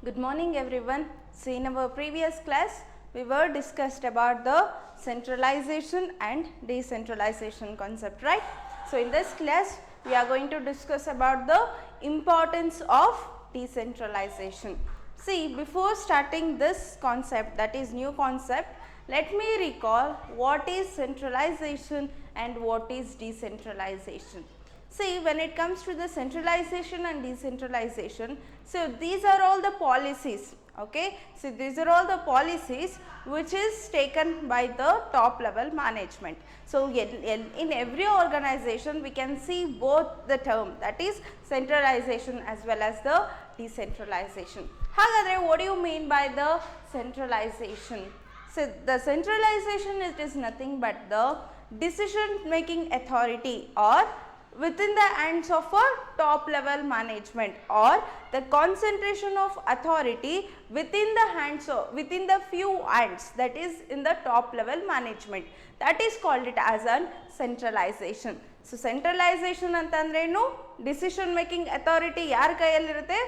Good morning everyone. So in our previous class we were discussed about the centralization and decentralization concept, right? So in this class we are going to discuss about the importance of decentralization. See, before starting this concept, that is new concept, let me recall what is centralization and what is decentralization. See, when it comes to the centralization and decentralization, so these are all the policies, okay. So these are all the policies which is taken by the top level management. So in every organization we can see both the term, that is centralization as well as the decentralization. Hagadre, what do you mean by the centralization? So the centralization is nothing but the decision making authority or within the hands of a top level management, or the concentration of authority within the hands of, within the few hands, that is in the top level management, that is called it as an centralization. So centralization ಅಂತಂದ್ರೇನು, decision making authority ಯಾರ ಕೈಯಲ್ಲಿರುತ್ತೆ,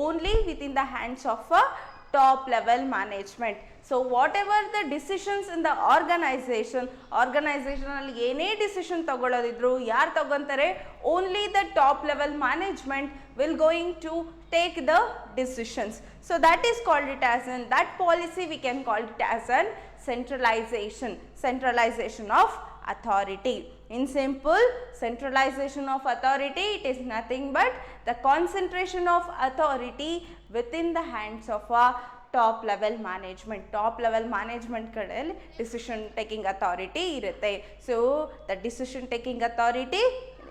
only within the hands of a top level management. So whatever the decisions in the organization ಅಲ್ಲಿ ಏನೇ decision ತಗೊಳ್ಳೋದಿದ್ರು ಯಾರು ತಗೊಂತಾರೆ, only the top level management will going to take the decisions. So that is called it as an, that policy we can call it as an centralization of authority. In simple, centralization of authority, it is nothing but the concentration of authority within the hands of a top level management. Top level management kadel decision taking authority irutte. So the decision taking authority,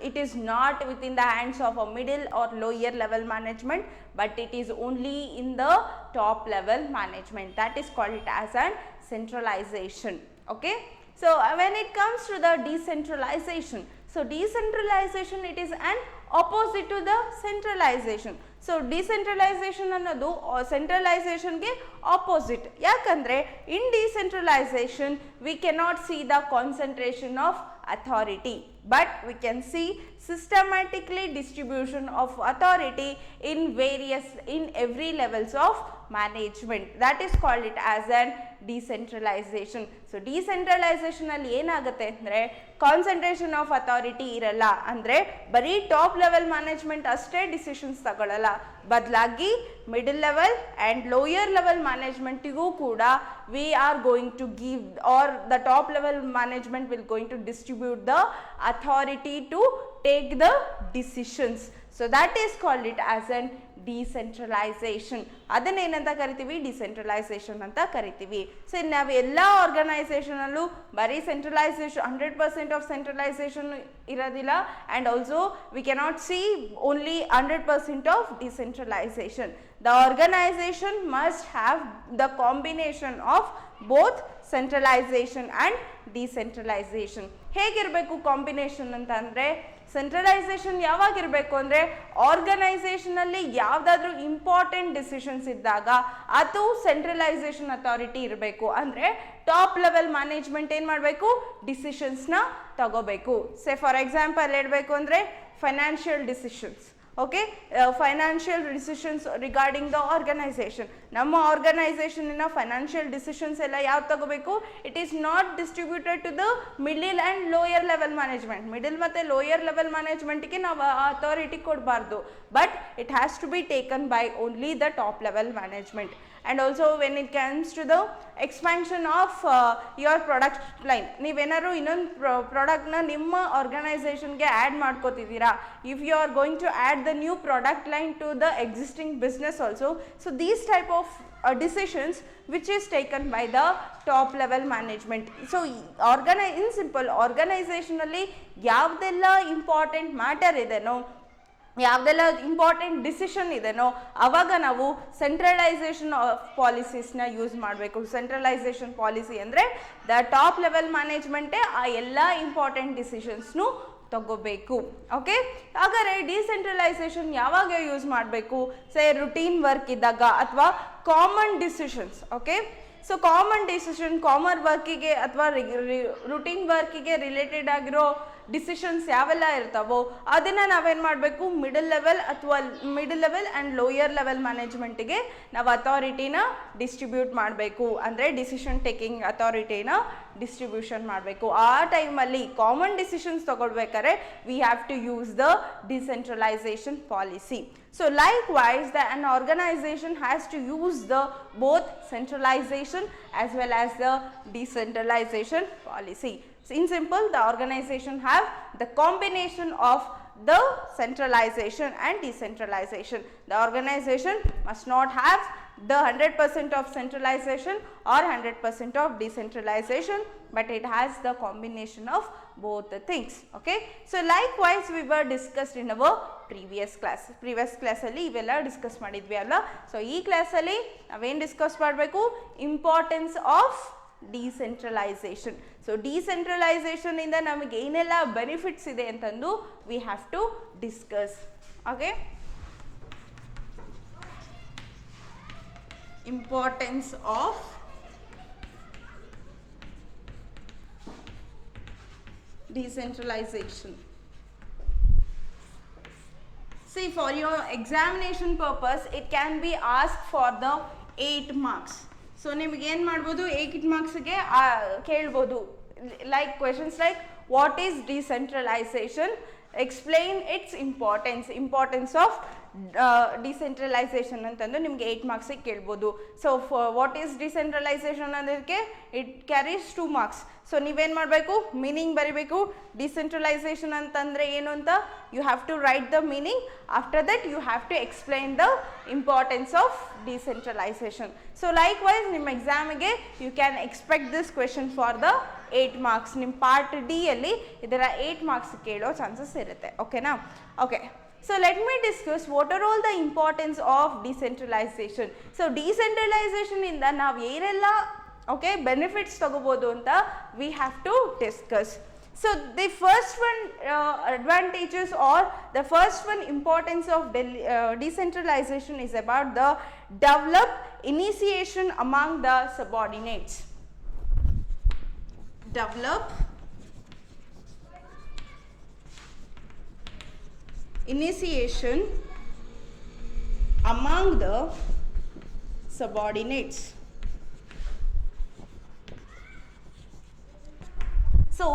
it is not within the hands of a middle or lower level management, but it is only in the top level management. That is called it as an centralization, okay. So when it comes to the decentralization, so decentralization, it is an opposite to the centralization. So decentralization ಅನ್ನೋದು centralization ಗೆ opposite. ಯಾಕಂದ್ರೆ in decentralization we cannot see the concentration of authority, but we can see systematically distribution of authority in every levels of management. That is called it as an decentralization. So decentralization ಅಲ್ಲಿ ಏನಾಗುತ್ತೆ ಅಂದ್ರೆ concentration of authority ಇರಲ್ಲ, ಅಂದ್ರೆ ಬರೀ top level management ಅಷ್ಟೇ decisions ತಗೊಳ್ಳಲ್ಲ, ಬದಲಾಗಿ middle level and lower level ಮ್ಯಾನೇಜ್ಮೆಂಟಿಗೂ ಕೂಡ we are going to give, or the top level management will going to distribute the authority to take the decisions. So that is called it as an decentralization. ಅದನ್ನ ಏನಂತ ಕರಿತೀವಿ, decentralisation ಅಂತ ಕರಿತೀವಿ. So ನಾವು ಎಲ್ಲ organisation ಅಲ್ಲೂ ಬರೀ centralisation 100% of centralisation ಇರೋದಿಲ್ಲ, and also we cannot see only 100% of decentralisation. The organization must have the combination of both centralization and decentralization. ಹೇಗಿರಬೇಕು ಕಾಂಬಿನೇಷನ್ ಅಂತ ಅಂದರೆ, ಸೆಂಟ್ರಲೈಸೇಷನ್ ಯಾವಾಗ ಇರಬೇಕು ಅಂದರೆ ಆರ್ಗನೈಸೇಷನ್ ಅಲ್ಲಿ ಯಾವುದಾದ್ರೂ ಇಂಪಾರ್ಟೆಂಟ್ ಡಿಸಿಷನ್ಸ್ ಇದ್ದಾಗ ಅದು ಸೆಂಟ್ರಲೈಸೇಷನ್ ಅಥಾರಿಟಿ ಇರಬೇಕು. ಅಂದರೆ ಟಾಪ್ ಲೆವೆಲ್ ಮ್ಯಾನೇಜ್ಮೆಂಟ್ ಏನು ಮಾಡಬೇಕು, ಡಿಸಿಷನ್ಸ್ನ ತಗೋಬೇಕು. ಸೇ ಫಾರ್ ಎಕ್ಸಾಂಪಲ್ ಹೇಳಬೇಕು ಅಂದರೆ financial decisions, okay, financial decisions regarding the organisation. ನಮ್ಮ ಆರ್ಗನೈಸೇಷನ್ನ ಫೈನಾನ್ಷಿಯಲ್ ಡಿಸಿಷನ್ಸ್ ಎಲ್ಲ ಯಾವ್ದು ತಗೋಬೇಕು, it is not distributed to the middle and lower level management. Middle ಮತ್ತು ಲೋಯರ್ ಲೆವೆಲ್ ಮ್ಯಾನೇಜ್ಮೆಂಟ್ಗೆ ನಾವು ಅಥಾರಿಟಿ ಕೊಡಬಾರ್ದು, but it has to be taken by only the top level management. And also when it comes to the expansion of your product line, ನೀವೇನಾದ್ರು ಇನ್ನೊಂದು ಪ್ರಾಡಕ್ಟ್ನ ನಿಮ್ಮ ಆರ್ಗನೈಸೇಷನ್ಗೆ add ಮಾಡ್ಕೋತಿದ್ದೀರಾ, if you are going to add the new product line to the existing business also, so these type of decisions which is taken by the top level management. So in simple, organization ಅಲ್ಲಿ ಯಾವುದೆಲ್ಲ important matter ಇದೆನೋ, ಯಾವುದೆಲ್ಲ important decision ಇದೆನೋ ಅವಾಗ ನಾವು centralisation of ಪಾಲಿಸೀಸ್ನ use ಮಾಡಬೇಕು. Centralisation policy ಅಂದರೆ the top level ಮ್ಯಾನೇಜ್ಮೆಂಟೇ ಆ ಎಲ್ಲ important ಡಿಸಿಷನ್ಸ್ನು ತಗೋಬೇಕು, ಓಕೆ. ಹಾಗಾದರೆ ಡಿಸೆಂಟ್ರಲೈಸೇಷನ್ ಯಾವಾಗ ಯೂಸ್ ಮಾಡಬೇಕು, ಸೇ ರುಟೀನ್ ವರ್ಕ್ ಇದ್ದಾಗ ಅಥವಾ common decisions, okay. So common decision common ವರ್ಕಿಗೆ ಅಥವಾ ರುಟೀನ್ ವರ್ಕಿಗೆ ರಿಲೇಟೆಡ್ ಆಗಿರೋ ಡಿಸಿಷನ್ಸ್ ಯಾವೆಲ್ಲ ಇರ್ತಾವೋ ಅದನ್ನು ನಾವೇನು ಮಾಡಬೇಕು, middle level and lower level ಮ್ಯಾನೇಜ್ಮೆಂಟಿಗೆ ನಾವು ಅಥಾರಿಟಿನ ಡಿಸ್ಟ್ರಿಬ್ಯೂಟ್ ಮಾಡಬೇಕು. ಅಂದರೆ ಡಿಸಿಷನ್ ಟೇಕಿಂಗ್ ಅಥಾರಿಟಿನ ಡಿಸ್ಟ್ರಿಬ್ಯೂಷನ್ ಮಾಡಬೇಕು. ಆ ಟೈಮಲ್ಲಿ ಕಾಮನ್ ಡಿಸಿಷನ್ಸ್ ತಗೊಳ್ಬೇಕಾದ್ರೆ we have to use the decentralisation policy. So likewise, an organization has to use the both centralization as well as the decentralization policy. So in simple, the organization have the combination of the centralization and decentralization. The organization must not have the 100% of centralization or 100% of decentralization, but it has the combination of both the things. Okay, so likewise we were discussed in our previous class alli ivella discuss madidvi alla. So ee class alli naven discuss madbeku importance of decentralization. So decentralization inda namage ಏನೆಲ್ಲ benefits ಇದೆ ಅಂತಂದು we have to discuss. Okay, importance of decentralization. See, for your examination purpose it can be asked for the 8 marks. So ನಿಮಗೆ ಏನು ಮಾಡ್ಬೋದು, 8 ಮಾರ್ಕ್ಸ್ಗೆ ಕೇಳ್ಬೋದು. Like questions like what is decentralisation, explain its importance of decentralisation ಅಂತಂದು ನಿಮಗೆ 8 ಮಾರ್ಕ್ಸಿಗೆ ಕೇಳ್ಬೋದು. So what is decentralisation ಅನ್ನೋದಕ್ಕೆ ಇಟ್ ಕ್ಯಾರೀಸ್ 2 ಮಾರ್ಕ್ಸ್. ಸೊ ನೀವೇನು ಮಾಡಬೇಕು, ಮೀನಿಂಗ್ ಬರಿಬೇಕು. ಡಿಸೆಂಟ್ರಲೈಸೇಷನ್ ಅಂತಂದರೆ ಏನು ಅಂತ you have to write the meaning. After that you have to explain the importance of decentralisation. So likewise ನಿಮ್ಮ ಎಕ್ಸಾಮಿಗೆ you can expect this question for the 8 marks. ನಿಮ್ಮ part D ಅಲ್ಲಿ ಇದರ 8 marks ಕೇಳೋ chances ಇರುತ್ತೆ. ಓಕೆನಾ? Okay, so let me discuss what are all the importance of decentralization. So decentralization ಇಂದ ನಾವು ಏನೆಲ್ಲ benefits ತಗೋಬೋದು ಅಂತ we have to discuss. So the first one advantages or the first one importance of decentralization is about the develop initiation among the subordinates. Develop initiation among the subordinates. So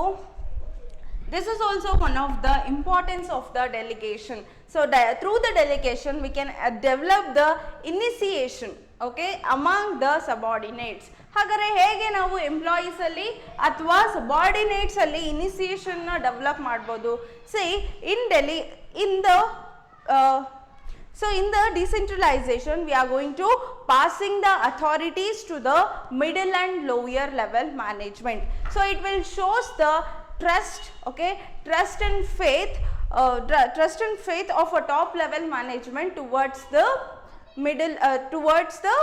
this is also one of the importance of the delegation. So through the delegation we can develop the initiation, okay, among the subordinates. ಹಾಗಾದರೆ ಹೇಗೆ ನಾವು employees ಅಲ್ಲಿ ಅಥವಾ subordinates ಅಲ್ಲಿ ಇನಿಸಿಯೇಷನ್ನ develop ಮಾಡ್ಬೋದು? C in the decentralization we are going to passing the authorities to the middle and lower level management. So it will shows the trust, okay, trust and faith of a top level management towards the middle towards the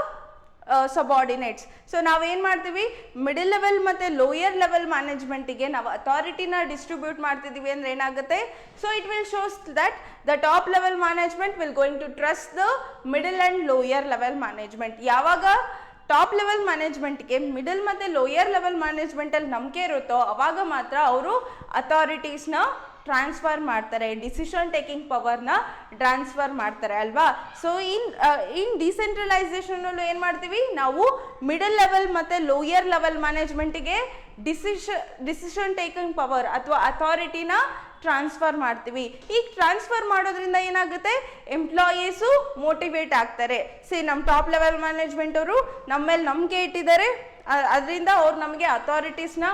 subordinates. So ನಾವೇನು ಮಾಡ್ತೀವಿ, middle level ಮತ್ತು lower level ಮ್ಯಾನೇಜ್ಮೆಂಟಿಗೆ ನಾವು ಅಥಾರಿಟಿನ distribute ಮಾಡ್ತಿದ್ದೀವಿ ಅಂದರೆ ಏನಾಗುತ್ತೆ, so it will shows that the top level management will going to trust the middle and lower level management. ಯಾವಾಗ ಟಾಪ್ ಲೆವೆಲ್ ಮ್ಯಾನೇಜ್ಮೆಂಟ್ಗೆ ಮಿಡಲ್ ಮತ್ತು ಲೋಯರ್ ಲೆವೆಲ್ ಮ್ಯಾನೇಜ್ಮೆಂಟಲ್ಲಿ ನಂಬಿಕೆ ಇರುತ್ತೋ ಅವಾಗ ಮಾತ್ರ ಅವರು ಅಥಾರಿಟೀಸ್ನ ಟ್ರಾನ್ಸ್ಫರ್ ಮಾಡ್ತಾರೆ, ಡಿಸಿಷನ್ ಟೇಕಿಂಗ್ ಪವರ್ನ ಟ್ರಾನ್ಸ್ಫರ್ ಮಾಡ್ತಾರೆ ಅಲ್ವಾ. ಸೊ ಇನ್ ಡಿಸೆಂಟ್ರಲೈಸೇಷನಲ್ಲೂ ಏನು ಮಾಡ್ತೀವಿ ನಾವು, ಮಿಡಲ್ ಲೆವೆಲ್ ಮತ್ತು ಲೋಯರ್ ಲೆವೆಲ್ ಮ್ಯಾನೇಜ್ಮೆಂಟಿಗೆ ಡಿಸಿಷನ್ ಟೇಕಿಂಗ್ ಪವರ್ ಅಥವಾ ಅಥಾರಿಟಿನ ಟ್ರಾನ್ಸ್ಫರ್ ಮಾಡ್ತೀವಿ. ಈಗ ಟ್ರಾನ್ಸ್ಫರ್ ಮಾಡೋದ್ರಿಂದ ಏನಾಗುತ್ತೆ, ಎಂಪ್ಲಾಯೀಸು ಮೋಟಿವೇಟ್ ಆಗ್ತಾರೆ. ನಮ್ಮ ಟಾಪ್ ಲೆವೆಲ್ ಮ್ಯಾನೇಜ್ಮೆಂಟ್ ಅವರು ನಮ್ಮ ಮೇಲೆ ನಂಬಿಕೆ ಇಟ್ಟಿದ್ದಾರೆ, ಅದರಿಂದ ಅವ್ರು ನಮಗೆ ಅಥಾರಿಟೀಸ್ನ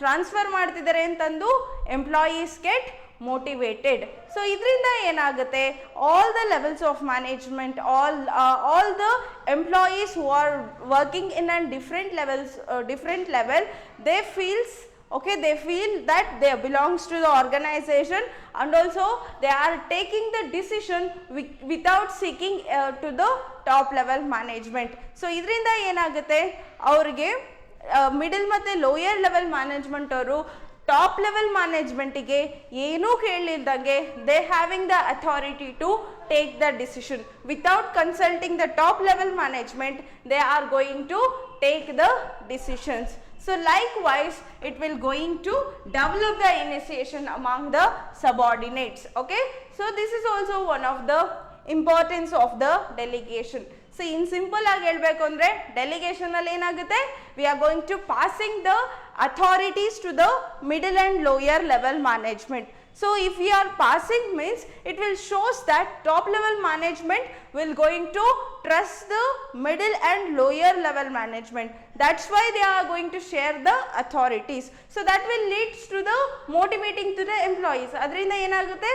ಟ್ರಾನ್ಸ್ಫರ್ ಮಾಡ್ತಿದ್ದಾರೆ ಅಂತಂದು employees get motivated. So idrinda enagutte, all the levels of management, all the employees who are working in a different level, they feel that they belongs to the organization, and also they are taking the decision without seeking to the top level management. So idrinda enagutte, avrige middle ಮತ್ತು lower level management ಅವರು top level ಮ್ಯಾನೇಜ್ಮೆಂಟಿಗೆ ಏನೂ ಕೇಳಿಲ್ದಂಗೆ they having the authority to take the decision without consulting the top level management, they are going to take the decisions. So likewise it will going to develop the initiation among the subordinates. Okay, so this is also one of the importance of the delegation. So in simple ಆಗಿ ಹೇಳಬೇಕು ಅಂದ್ರೆ delegation ಅಲ್ಲಿ ಏನಾಗುತ್ತೆ, we are going to passing the authorities to the middle and lower level management. So if we are passing means it will shows that top level management will going to trust the middle and lower level management. That's why they are going to share the authorities. So that will leads to the motivating to the employees. ಅದರಿಂದ ಏನಾಗುತ್ತೆ,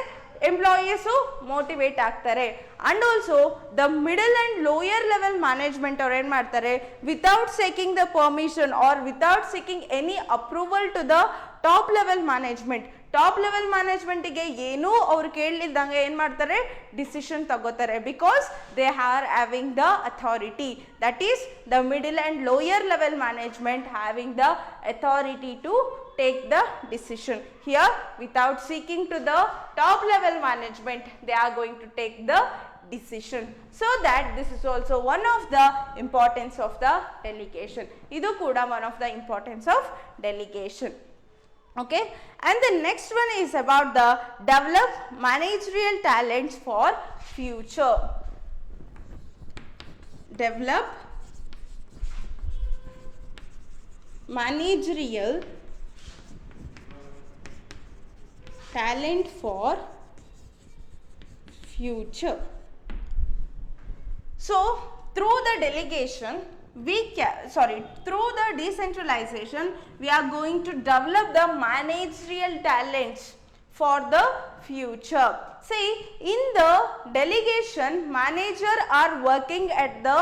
employees motivate ಆಗ್ತಾರೆ. And also the middle and lower level management ಅವ್ರು ಏನು ಮಾಡ್ತಾರೆ, without seeking the permission or without seeking any approval to the top level management, top level ಮ್ಯಾನೇಜ್ಮೆಂಟಿಗೆ ಏನೂ ಅವ್ರು ಕೇಳಲಿದ್ದಂಗೆ ಏನು ಮಾಡ್ತಾರೆ, ಡಿಸಿಷನ್ ತಗೋತಾರೆ. Because they are having the authority. That is the middle and lower level management having the authority to take the decision. Here without seeking to the top level management they are going to take the decision. So that this is also one of the importance of the delegation. Idu kuda one of the importance of delegation. Okay, and the next one is about the develop managerial talents for future. Develop managerial talent for future. So through the delegation through the decentralization we are going to develop the managerial talents for the future. See, in the delegation manager are working at the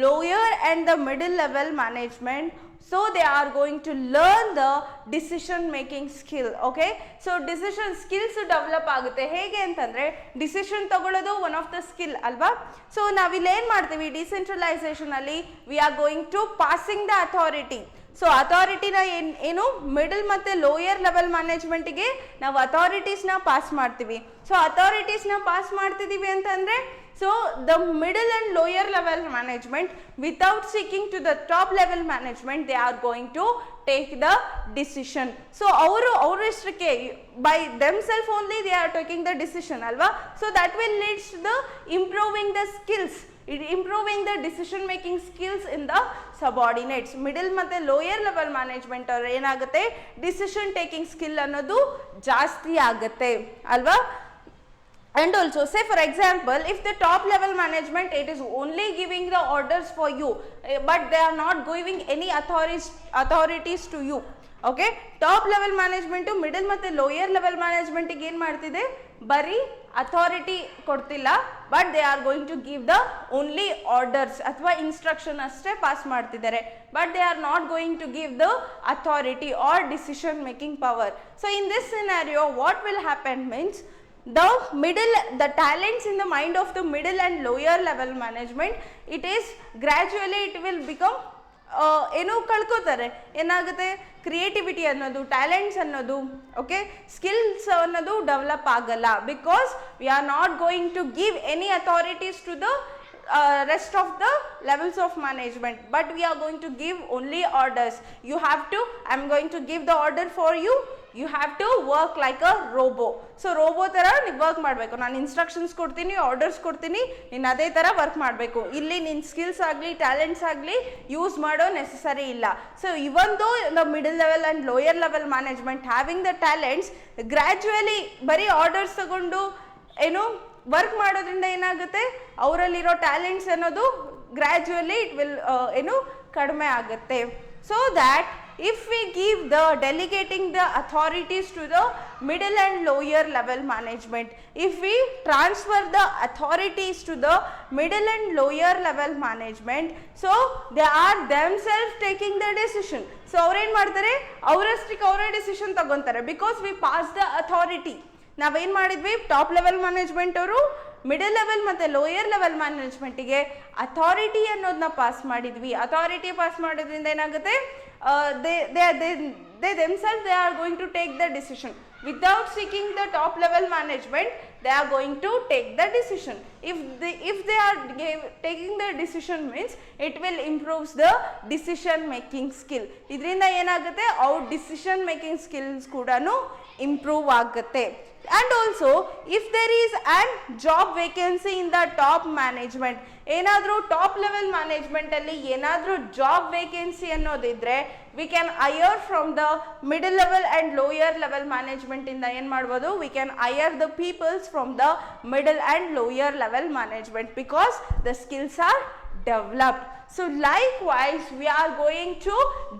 lower and the middle level management. So they are going to learn the decision making skill. Okay, so decision skills develop ಆಗುತ್ತೆ. ಹೇಗೆ ಅಂತಂದ್ರೆ decision ತಗೊಳ್ಳೋದು one of the skill ಅಲ್ವಾ. So ನಾವಿಲ್ಲಿ ಏನು ಮಾಡ್ತೀವಿ, decentralisation ಅಲ್ಲಿ we are going to passing the authority. So ಅಥಾರಿಟಿನ ಏನು ಮಿಡಲ್ ಮತ್ತು ಲೋಯರ್ ಲೆವೆಲ್ ಮ್ಯಾನೇಜ್ಮೆಂಟಿಗೆ ನಾವು ಅಥಾರಿಟೀಸ್ನ ಪಾಸ್ ಮಾಡ್ತೀವಿ. ಸೊ ಅಥಾರಿಟೀಸ್ನ ಪಾಸ್ ಮಾಡ್ತಿದ್ದೀವಿ ಅಂತಂದರೆ so the middle and lower level management without seeking to the top level management they are going to take the decision. So avurishke by themselves only they are taking the decision alva. So that will lead to the improving the skills, improving the decision making skills in the subordinates. Middle ಮತ್ತೆ lower level management ಅವ್ರು ಏನಾಗುತ್ತೆ, decision taking skill ಅನ್ನೋದು ಜಾಸ್ತಿ ಆಗುತ್ತೆ ಅಲ್ವಾ. And also say for example if the top level management it is only giving the orders for you but they are not giving any authorities to you. Okay, top level management middle ಮತ್ತೆ lower level management ಗೆ ಏನು ಮಾಡ್ತಿದೆ, ಬರೀ authority ಕೊಡ್ತಿಲ್ಲ but they are going to give the only orders ಅಥವಾ instruction ಅಷ್ಟೇ pass ಮಾಡ್ತಿದ್ದಾರೆ. But they are not going to give the authority or decision making power. So in this scenario what will happen means the talents in the mind of the middle and lower level management it is gradually it will become ಏನು ಕಳ್ಕೋತಾರೆ. ಏನಾಗುತ್ತೆ, creativity ಅನ್ನೋದು, talents ಅನ್ನೋದು, okay, skills ಅನ್ನೋದು develop ಆಗಲ್ಲ. Because we are not going to give any authorities to the rest of the levels of management, but we are going to give only orders. You have to, I am going to give the order for you, you have to work like a robo. So robo ತರ ನೀವು work ಮಾಡಬೇಕು. ನಾನು instructions ಕೊಡ್ತೀನಿ, orders ಕೊಡ್ತೀನಿ, ನೀನು ಅದೇ ಥರ work ಮಾಡಬೇಕು. ಇಲ್ಲಿ ನಿನ್ನ ಸ್ಕಿಲ್ಸ್ ಆಗಲಿ ಟ್ಯಾಲೆಂಟ್ಸ್ ಆಗಲಿ ಯೂಸ್ ಮಾಡೋ ನೆಸೆಸರಿ ಇಲ್ಲ. So even though the middle level and lower level management having the talents gradually ಬರೀ ಆರ್ಡರ್ಸ್ ತಗೊಂಡು ಏನು ವರ್ಕ್ ಮಾಡೋದ್ರಿಂದ ಏನಾಗುತ್ತೆ, ಅವರಲ್ಲಿರೋ ಟ್ಯಾಲೆಂಟ್ಸ್ ಅನ್ನೋದು ಗ್ರ್ಯಾಜುಯಲಿ ಇಟ್ ವಿಲ್ ಏನು ಕಡಿಮೆ ಆಗುತ್ತೆ. So that if we give the delegating the authorities to the middle and lower level management, if we transfer the authorities to the middle and lower level management, so they are themselves taking the decision. So ಅವರು ಏನು ಮಾಡ್ತಾರೆ, ಅವರಷ್ಟಕ್ಕೆ ಅವರೇ decision ತಗೊಂತಾರೆ. Because we pass the authority. ನಾವೇನು ಮಾಡಿದ್ವಿ, top level management ಅವರು middle level ಮತ್ತು lower level ಮ್ಯಾನೇಜ್ಮೆಂಟಿಗೆ ಅಥಾರಿಟಿ ಅನ್ನೋದನ್ನ ಪಾಸ್ ಮಾಡಿದ್ವಿ. ಅಥಾರಿಟಿ ಪಾಸ್ ಮಾಡೋದ್ರಿಂದ ಏನಾಗುತ್ತೆ, they themselves they are going to take the decision without seeking the top level management. They are going to take the decision. If they are taking the decision means it will improves the decision making skill. ಇದರಿಂದ ಏನಾಗುತ್ತೆ ಅವ್ರ decision making skills ಕೂಡ improve ಆಗುತ್ತೆ. And also if there is an job vacancy in the top management, ಏನಾದರೂ top level management ಅಲ್ಲಿ ಏನಾದರೂ job vacancy ಅನ್ನೋದಿದ್ರೆ we can hire from the middle level and lower level management ಇಂದ ಏನು ಮಾಡ್ಬೋದು, we can hire the peoples from the middle and lower level management because the skills are developed. So likewise we are going to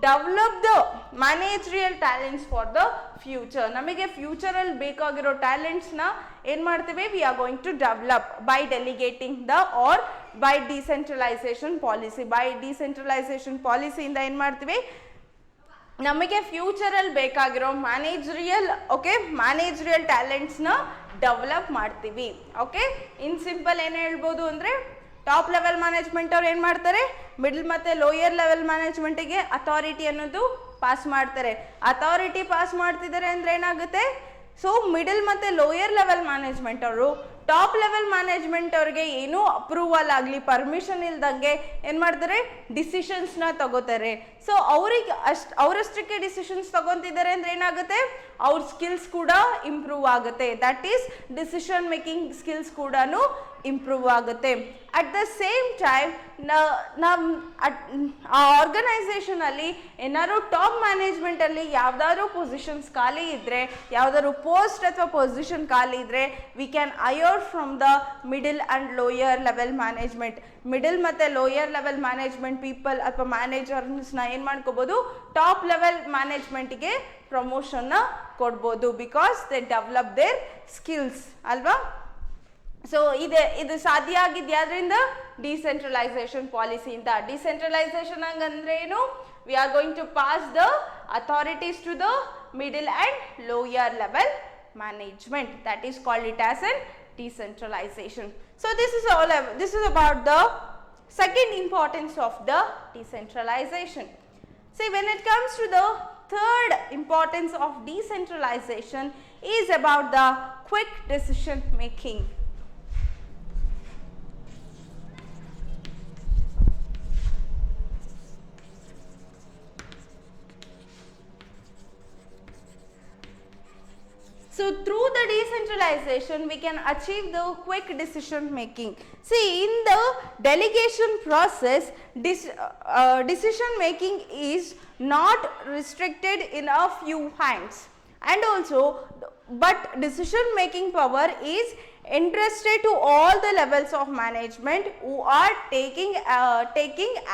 develop the managerial talents for the future. ನಮಗೆ future ಅಲ್ಲಿ ಬೇಕಾಗಿರೋ talents ನ ಏನು ಮಾಡ್ತೀವಿ, we are going to develop by delegating the or by decentralization policy. by decentralization policy ಇಂದ ಏನು ಮಾಡ್ತೀವಿ, ನಮಗೆ ಫ್ಯೂಚರ್ ಅಲ್ಲಿ ಬೇಕಾಗಿರೋ ಮ್ಯಾನೇಜರಿಯಲ್ ಟ್ಯಾಲೆಂಟ್ಸ್ ನ ಡೆವಲಪ್ ಮಾಡ್ತೀವಿ. ಓಕೆ, ಇನ್ ಸಿಂಪಲ್ ಏನು ಹೇಳ್ಬೋದು ಅಂದ್ರೆ ಟಾಪ್ ಲೆವೆಲ್ ಮ್ಯಾನೇಜ್ಮೆಂಟ್ ಅವ್ರು ಏನು ಮಾಡ್ತಾರೆ, ಮಿಡಲ್ ಮತ್ತು ಲೋಯರ್ ಲೆವೆಲ್ ಮ್ಯಾನೇಜ್ಮೆಂಟಿಗೆ ಅಥಾರಿಟಿ ಅನ್ನೋದು ಪಾಸ್ ಮಾಡ್ತಾರೆ. ಅಥಾರಿಟಿ ಪಾಸ್ ಮಾಡ್ತಿದ್ದಾರೆ ಅಂದರೆ ಏನಾಗುತ್ತೆ, ಸೊ ಮಿಡಲ್ ಮತ್ತು ಲೋಯರ್ ಲೆವೆಲ್ ಮ್ಯಾನೇಜ್ಮೆಂಟ್ ಅವರು ಟಾಪ್ ಲೆವೆಲ್ ಮ್ಯಾನೇಜ್ಮೆಂಟ್ ಅವ್ರಿಗೆ ಏನೂ ಅಪ್ರೂವಲ್ ಆಗಲಿ ಪರ್ಮಿಷನ್ ಇಲ್ದಂಗೆ ಏನು ಮಾಡ್ತಾರೆ, ಡಿಸಿಷನ್ಸ್ನ ತಗೋತಾರೆ. ಸೊ ಅವ್ರಿಗೆ ಅವರಷ್ಟಕ್ಕೆ ಡಿಸಿಷನ್ಸ್ ತಗೊತಿದ್ದಾರೆ ಅಂದರೆ ಏನಾಗುತ್ತೆ, ಅವ್ರ ಸ್ಕಿಲ್ಸ್ ಕೂಡ ಇಂಪ್ರೂವ್ ಆಗುತ್ತೆ. That is decision making skills ಕೂಡ ಇಂಪ್ರೂವ್ ಆಗುತ್ತೆ. ಅಟ್ ದ ಸೇಮ್ ಟೈಮ್ ನಮ್ಮ ಆ ಆರ್ಗನೈಸೇಷನಲ್ಲಿ ಏನಾದ್ರು ಟಾಪ್ ಮ್ಯಾನೇಜ್ಮೆಂಟಲ್ಲಿ ಯಾವುದಾದ್ರೂ ಪೊಸಿಷನ್ಸ್ ಖಾಲಿ ಇದ್ದರೆ, ಯಾವುದಾದ್ರು ಪೋಸ್ಟ್ ಅಥವಾ ಪೊಸಿಷನ್ ಖಾಲಿ ಇದ್ದರೆ, we can hire from the middle and lower level management. Middle ಮತ್ತು ಲೋಯರ್ ಲೆವೆಲ್ ಮ್ಯಾನೇಜ್ಮೆಂಟ್ ಪೀಪಲ್ ಅಥವಾ ಮ್ಯಾನೇಜರ್ಸ್ನ ಏನು ಮಾಡ್ಕೋಬೋದು, ಟಾಪ್ ಲೆವೆಲ್ ಮ್ಯಾನೇಜ್ಮೆಂಟಿಗೆ ಪ್ರಮೋಷನ್ನ ಕೊಡ್ಬೋದು because they develop their skills ಅಲ್ವಾ. ಸೊ ಇದು ಸಾಧ್ಯ ಆಗಿದ್ದು ಯಾವ್ದ್ರಿಂದ, ಡಿಸೆಂಟ್ರಲೈಸೇಷನ್ ಪಾಲಿಸಿಯಿಂದ. ಡಿಸೆಂಟ್ರಲೈಸೇಷನ್ ಹಂಗಂದ್ರೆ ಏನು, we are going to pass the authorities to the middle and lower level management. That is called it as an decentralization. So this is about the second importance of the decentralization. See, when it comes to the third importance of decentralization is about the quick decision making. So through the decentralization we can achieve the quick decision making. See, in the delegation process decision making is not restricted in a few hands, and also but decision making power is entrusted to all the levels of management who are taking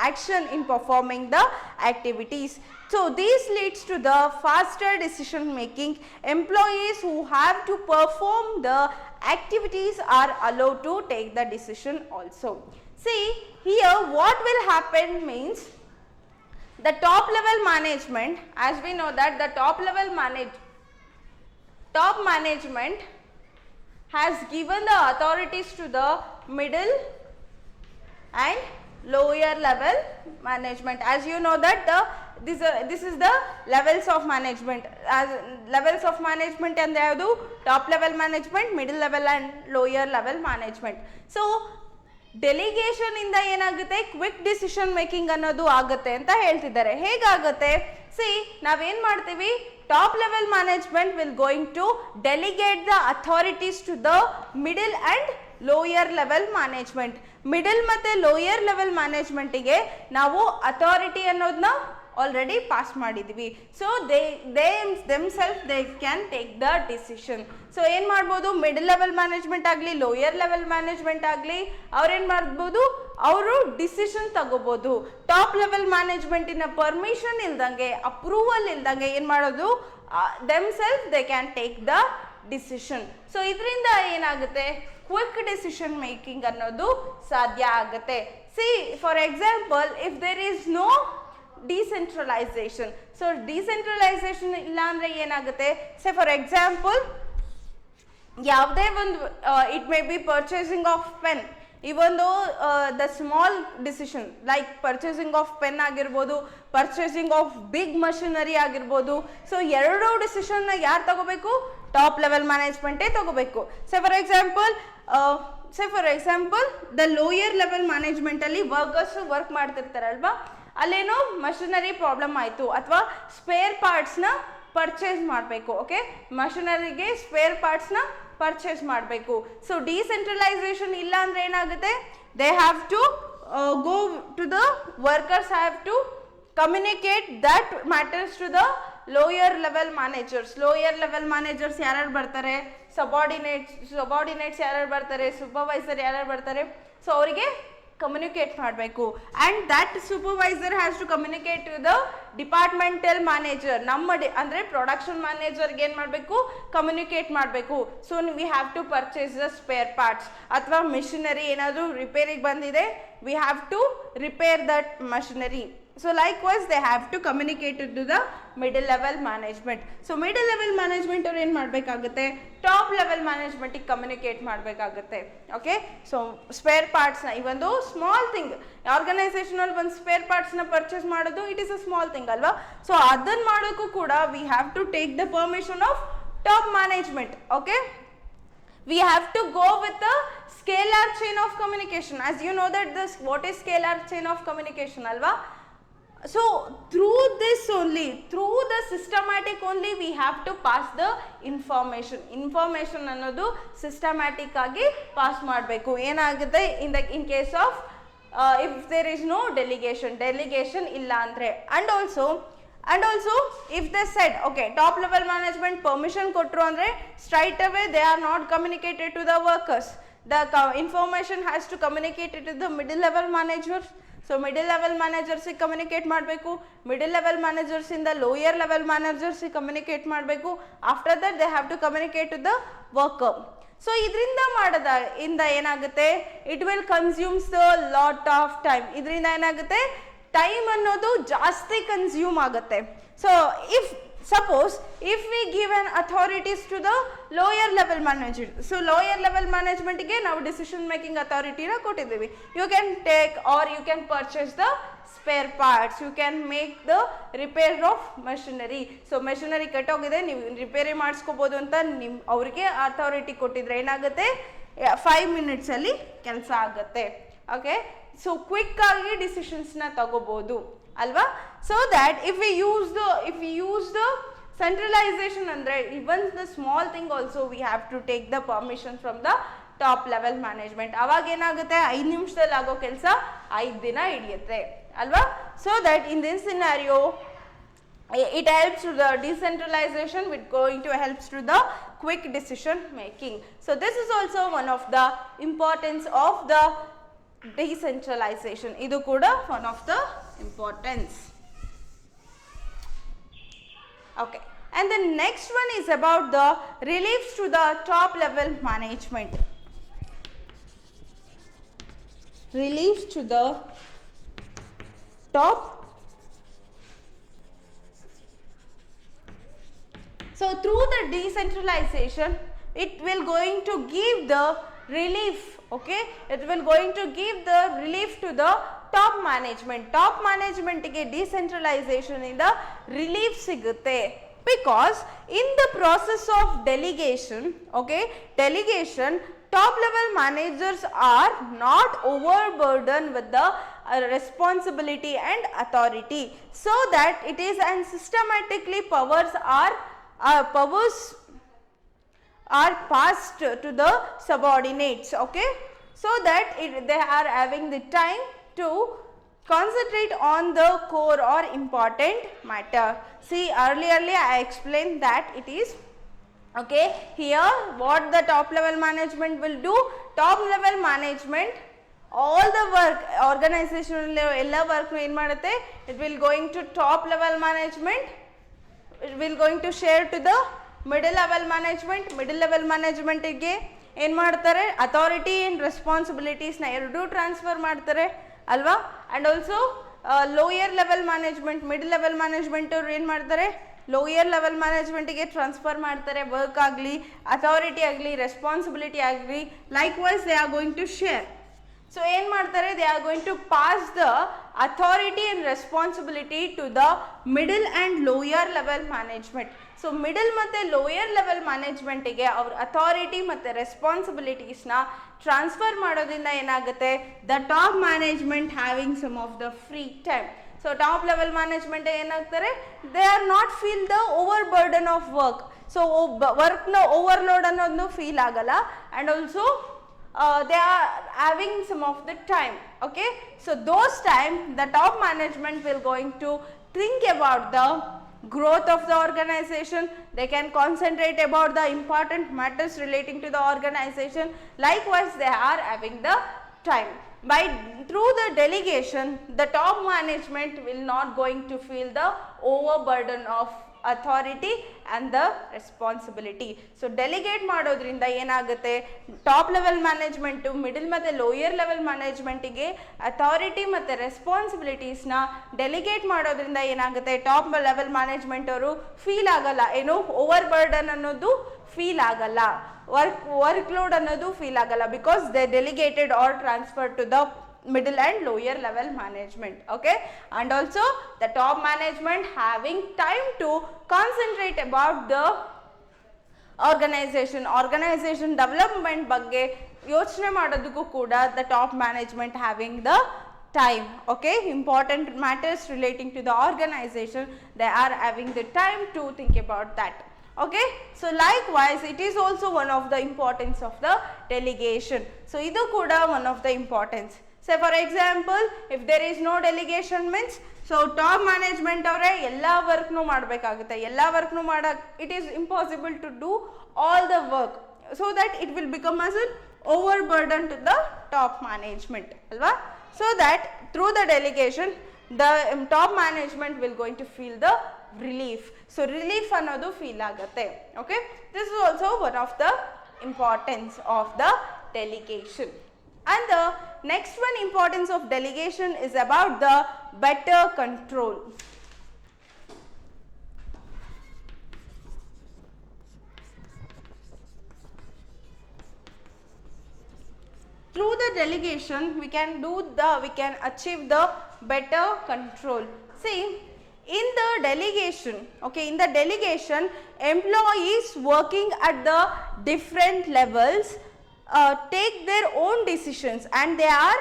action in performing the activities. So this leads to the faster decision making. Employees who have to perform the activities are allowed to take the decision also. See, here what will happen means the top level management, as we know that the top management has given the authorities to the middle and lower level management. As you know that this is the levels of management. As levels of management and they have the top level management, middle level and lower level management. So delegation ಇಂದ ಏನಾಗುತ್ತೆ, quick decision making ಅನ್ನೋದು ಆಗುತ್ತೆ ಅಂತ ಹೇಳ್ತಿದ್ದಾರೆ. ಹೇಗಾಗುತ್ತೆ, see ನಾವೇನ್ ಮಾಡ್ತೀವಿ, top level management will going to delegate the authorities to the middle and lower level management. Middle ಮತ್ತು ಲೋಯರ್ ಲೆವೆಲ್ ಮ್ಯಾನೇಜ್ಮೆಂಟಿಗೆ ನಾವು ಅಥಾರಿಟಿ ಅನ್ನೋದನ್ನ ಆಲ್ರೆಡಿ ಪಾಸ್ ಮಾಡಿದ್ವಿ. So themselves they can take the decision. So ಏನು ಮಾಡ್ಬೋದು, middle level management ಆಗಲಿ lower level management ಆಗಲಿ ಅವ್ರೇನು ಮಾಡ್ಬೋದು, ಅವರು ಡಿಸಿಷನ್ ತಗೋಬೋದು. ಟಾಪ್ ಲೆವೆಲ್ ಮ್ಯಾನೇಜ್ಮೆಂಟಿನ ಪರ್ಮಿಷನ್ ಇಲ್ದಂಗೆ ಅಪ್ರೂವಲ್ ಇಲ್ದಂಗೆ ಏನು ಮಾಡೋದು, themselves they can take the decision. So ಇದರಿಂದ ಏನಾಗುತ್ತೆ, ಕ್ವಿಕ್ ಡಿಸಿಷನ್ ಮೇಕಿಂಗ್ ಅನ್ನೋದು ಸಾಧ್ಯ ಆಗುತ್ತೆ. See for example, if there is no decentralisation, so decentralisation ಇಲ್ಲ ಅಂದರೆ ಏನಾಗುತ್ತೆ, ಸೇ ಫಾರ್ ಎಕ್ಸಾಂಪಲ್ ಯಾವುದೇ ಒಂದು it may be purchasing of pen. even though the small decision like purchasing of pen ಆಗಿರ್ಬೋದು, purchasing of big machinery ಆಗಿರ್ಬೋದು, so ಎರಡೂ ಡಿಸಿಷನ್ನ ಯಾರು ತಗೋಬೇಕು? ಟಾಪ್ ಲೆವೆಲ್ ಮ್ಯಾನೇಜ್ಮೆಂಟೇ ತಗೋಬೇಕು. For example the lower level ಮ್ಯಾನೇಜ್ಮೆಂಟಲ್ಲಿ ವರ್ಕರ್ಸ್ ವರ್ಕ್ ಮಾಡ್ತಿರ್ತಾರಲ್ವಾ, ಅಲ್ಲೇನೋ ಮಷಿನರಿ ಪ್ರಾಬ್ಲಮ್ ಆಯಿತು ಅಥವಾ ಸ್ಪೇರ್ ಪಾರ್ಟ್ಸ್ನ ಪರ್ಚೇಸ್ ಮಾಡಬೇಕು. ಓಕೆ, ಮಷಿನರಿಗೆ ಸ್ಪೇರ್ ಪಾರ್ಟ್ಸ್ನ ಪರ್ಚೇಸ್ ಮಾಡಬೇಕು. ಸೊ ಡಿಸೆಂಟ್ರಲೈಸೇಷನ್ ಇಲ್ಲ ಅಂದರೆ ಏನಾಗುತ್ತೆ? They have to go to the workers have to communicate that matters to the lower level managers. Lower level managers ಯಾರ್ಯಾರು ಬರ್ತಾರೆ? ಸಬಾರ್ಡಿನೇಟ್ಸ್ ಯಾರ್ಯಾರು ಬರ್ತಾರೆ? ಸೂಪರ್ವೈಸರ್ ಯಾರ್ಯಾರು ಬರ್ತಾರೆ? ಸೊ ಅವರಿಗೆ ಕಮ್ಯುನಿಕೇಟ್ ಮಾಡಬೇಕು. And that supervisor has to communicate to the departmental manager. ಅಂದರೆ production ಮ್ಯಾನೇಜರ್ಗೆ ಏನು ಮಾಡಬೇಕು? ಕಮ್ಯುನಿಕೇಟ್ ಮಾಡಬೇಕು. So we have to purchase the spare parts, ಅಥವಾ ಮಿಷಿನರಿ ಏನಾದರೂ ರಿಪೇರಿಗೆ ಬಂದಿದೆ, we have to repair that machinery. So likewise they have to communicate to the middle level management. So middle level management ಅವರು ಏನು ಮಾಡಬೇಕಾಗುತ್ತೆ? Top level ಮ್ಯಾನೇಜ್ಮೆಂಟಿಗೆ communicate ಮಾಡಬೇಕಾಗುತ್ತೆ. Okay, so spare ಪಾರ್ಟ್ಸ್ನ ಇವೊಂದು ಸ್ಮಾಲ್ ಥಿಂಗ್, ಆರ್ಗನೈಸೇಷನಲ್ಲಿ ಒಂದು ಸ್ಪೇರ್ ಪಾರ್ಟ್ಸ್ನ ಪರ್ಚೇಸ್ ಮಾಡೋದು it is a small thing ಅಲ್ವಾ. ಸೊ ಅದನ್ನು ಮಾಡೋಕ್ಕೂ ಕೂಡ we have to take the permission of top management. Okay, we have to go with the scalar chain of communication. As you know that this, what is scalar chain of communication alva? So through this only, through the systematic only we have to pass the information ಅನ್ನೋದು systematic ಆಗಿ pass ಮಾಡಬೇಕು. ಏನಾಗುತ್ತೆ in case of if there is no delegation ಇಲ್ಲ ಅಂದರೆ, and also if they said okay top level management permission ಕೊಟ್ಟರು ಅಂದರೆ straight away they are not communicated to the workers. The information has to communicate to the middle level managers. So middle level ಮ್ಯಾನೇಜರ್ಸಿಗೆ communicate ಮಾಡಬೇಕು, middle level ಮ್ಯಾನೇಜರ್ಸಿಂದ lower level ಮ್ಯಾನೇಜರ್ಸಿಗೆ communicate ಮಾಡಬೇಕು. After that they have to communicate to the worker. So ಇದರಿಂದ ಮಾಡೋದ್ರಿಂದ ಏನಾಗುತ್ತೆ? It will consumes the lot of time. ಇದರಿಂದ ಏನಾಗುತ್ತೆ? ಟೈಮ್ ಅನ್ನೋದು ಜಾಸ್ತಿ ಕನ್ಸ್ಯೂಮ್ ಆಗುತ್ತೆ. So suppose if we give an authorities to the lower level manager, so lower level management ಗೆ ನಾವು decision making authority ನ ಕೊಟ್ಟಿದ್ದೀವಿ. You can take or you can purchase the spare parts, you can make the repair of machinery. So machinery ಕೆಟ್ಟೋಗಿದೆ, ನೀವು repair ಮಾಡಿಸ್ಕೋಬೋದು ಅಂತ ಅವ್ರಿಗೆ authority ಕೊಟ್ಟಿದ್ರೆ ಏನಾಗುತ್ತೆ? 5 minutes ಅಲ್ಲಿ ಕೆಲಸ ಆಗುತ್ತೆ. ಓಕೆ, ಸೊ ಕ್ವಿಕ್ ಆಗಿ ಡಿಸಿಷನ್ಸ್ನ ತಗೋಬೋದು ಅಲ್ವಾ. So that if we use the centralization ಅಂದರೆ even the small thing also we have to take the permission from the top level management. ಅವಾಗ ಏನಾಗುತ್ತೆ? 5 ನಿಮಿಷದಲ್ಲಿ ಆಗೋ ಕೆಲಸ 5 ದಿನ ಹಿಡಿಯುತ್ತೆ ಅಲ್ವಾ. So that in this scenario it helps to the decentralization, which going to helps to the quick decision making. So this is also one of the importance of the decentralization. ಇದು ಕೂಡ one of the importance. Okay, and the next one is about the reliefs to the top level management. Reliefs to the top. So through the decentralization it will going to give the relief. Okay, it will going to give the relief to the top management. Top management ಗೆ decentralization ಇಂದ relief ಸಿಗುತ್ತೆ, because in the process of delegation, okay, top level managers are not overburdened with the responsibility and authority, so that it is and systematically powers are passed to the subordinates. Okay, so that they are having the time to concentrate on the core or important matter. See, earlierly I explained that it is okay. Here what the top level management will do? Top level management all the work, organizational ella work ಏನು ಮಾಡುತ್ತೆ? It will going to top level management, it will going to share to the middle level management ಗೆ ಏನು ಮಾಡ್ತಾರೆ? Authority and ರೆಸ್ಪಾನ್ಸಿಬಿಲಿಟೀಸ್ನ ಎರಡೂ transfer ಮಾಡ್ತಾರೆ ಅಲ್ವಾ. And also lower level management, middle level management ಅವ್ರು ಏನು ಮಾಡ್ತಾರೆ? ಲೋಯರ್ ಲೆವೆಲ್ ಮ್ಯಾನೇಜ್ಮೆಂಟಿಗೆ ಟ್ರಾನ್ಸ್ಫರ್ ಮಾಡ್ತಾರೆ ವರ್ಕ್ ಆಗಲಿ, ಅಥಾರಿಟಿ ಆಗಲಿ, ರೆಸ್ಪಾನ್ಸಿಬಿಲಿಟಿ ಆಗಲಿ. Likewise they are going to share. So ಏನು ಮಾಡ್ತಾರೆ, they are going to pass the authority and responsibility to the middle and lower level management. So middle ಮತ್ತು lower level ಮ್ಯಾನೇಜ್ಮೆಂಟಿಗೆ ಅವ್ರ authority ಮತ್ತು ರೆಸ್ಪಾನ್ಸಿಬಿಲಿಟೀಸ್ನ transfer ಮಾಡೋದ್ರಿಂದ ಏನಾಗುತ್ತೆ, the top management having some of the free time. So top level management ಏನಾಗ್ತಾರೆ, they are not feel the over burden of work. So ವರ್ಕ್ನ overload ಅನ್ನೋದು ಫೀಲ್ ಆಗಲ್ಲ, and also they are having some of the time. Okay, so those time the top management will going to think about the growth of the organization. They can concentrate about the important matters relating to the organization. Likewise, they are having the time. By through the delegation, the top management will not going to feel the overburden of authority and the responsibility. So delegate ಮಾಡೋದ್ರಿಂದ ಏನಾಗುತ್ತೆ, top level management middle ಮತ್ತು lower level ಮ್ಯಾನೇಜ್ಮೆಂಟಿಗೆ authority ಮತ್ತು ರೆಸ್ಪಾನ್ಸಿಬಿಲಿಟೀಸ್ನ delegate ಮಾಡೋದ್ರಿಂದ ಏನಾಗುತ್ತೆ, top level management ಅವರು feel ಆಗಲ್ಲ, ಏನು ಓವರ್ ಬರ್ಡನ್ ಅನ್ನೋದು ಫೀಲ್ ಆಗಲ್ಲ, ವರ್ಕ್ ಲೋಡ್ ಅನ್ನೋದು ಫೀಲ್ ಆಗಲ್ಲ, because they delegated are transfer to the middle and lower level management. Okay, and also the top management having time to concentrate about the organization development ಬಗ್ಗೆ ಯೋಚನೆ ಮಾಡೋದಕ್ಕೂ ಕೂಡ the top management having the time. Okay, important matters relating to the organization, they are having the time to think about that. Okay, so likewise it is also one of the importance of the delegation. So idu kuda one of the importance. Say for example, if there is no delegation means, so top management avare ella work nu madbekagutte, ella work nu madak it is impossible to do all the work, so that it will become as an overburden to the top management alva. So that through the delegation the top management will going to feel the relief. So relief annodu feel agutte. Okay, this is also one of the importance of the delegation. And the next one importance of delegation is about the better control. Through the delegation we can achieve the better control. See, in the delegation, okay, in the delegation employees working at the different levels take their own decisions and they are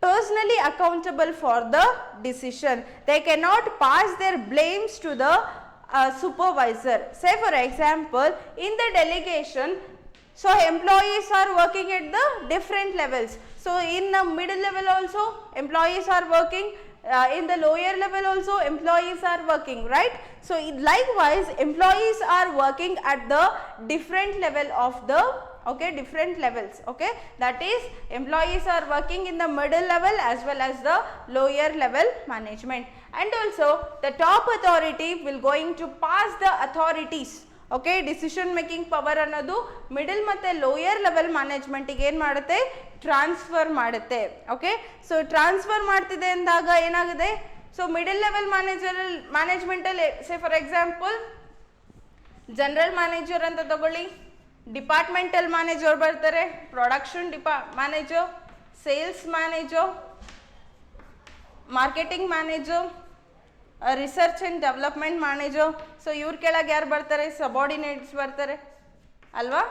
personally accountable for the decision. They cannot pass their blames to the supervisor. Say for example, in the delegation, so employees are working at the different levels. So in the middle level also employees are working, in the lower level also employees are working, right? So likewise employees are working at the different level of the, okay, different levels. Okay, that is employees are working in the middle level as well as the lower level management. And also the top authority will going to pass the authorities, okay, decision making power ಅನ್ನೋದು middle ಮತ್ತೆ lower level management ಗೆ ಏನು ಮಾಡುತ್ತೆ, transfer ಮಾಡುತ್ತೆ. Okay, so transfer ಮಾಡ್ತಿದೆ ಅಂದಾಗ ಏನಾಗಿದೆ, so middle level ಮ್ಯಾನೇಜ್ಮೆಂಟಲ್ಲಿ say for example general manager ಅಂತ ತಗೊಳ್ಳಿ, ಡಿಪಾರ್ಟ್ಮೆಂಟಲ್ ಮ್ಯಾನೇಜರ್ ಬರ್ತಾರೆ, production manager, sales manager, marketing manager, research and development manager. So ಇವ್ರ ಕೆಳಗೆ ಯಾರು ಬರ್ತಾರೆ, ಸಬಾರ್ಡಿನೇಟ್ಸ್ ಬರ್ತಾರೆ ಅಲ್ವಾ.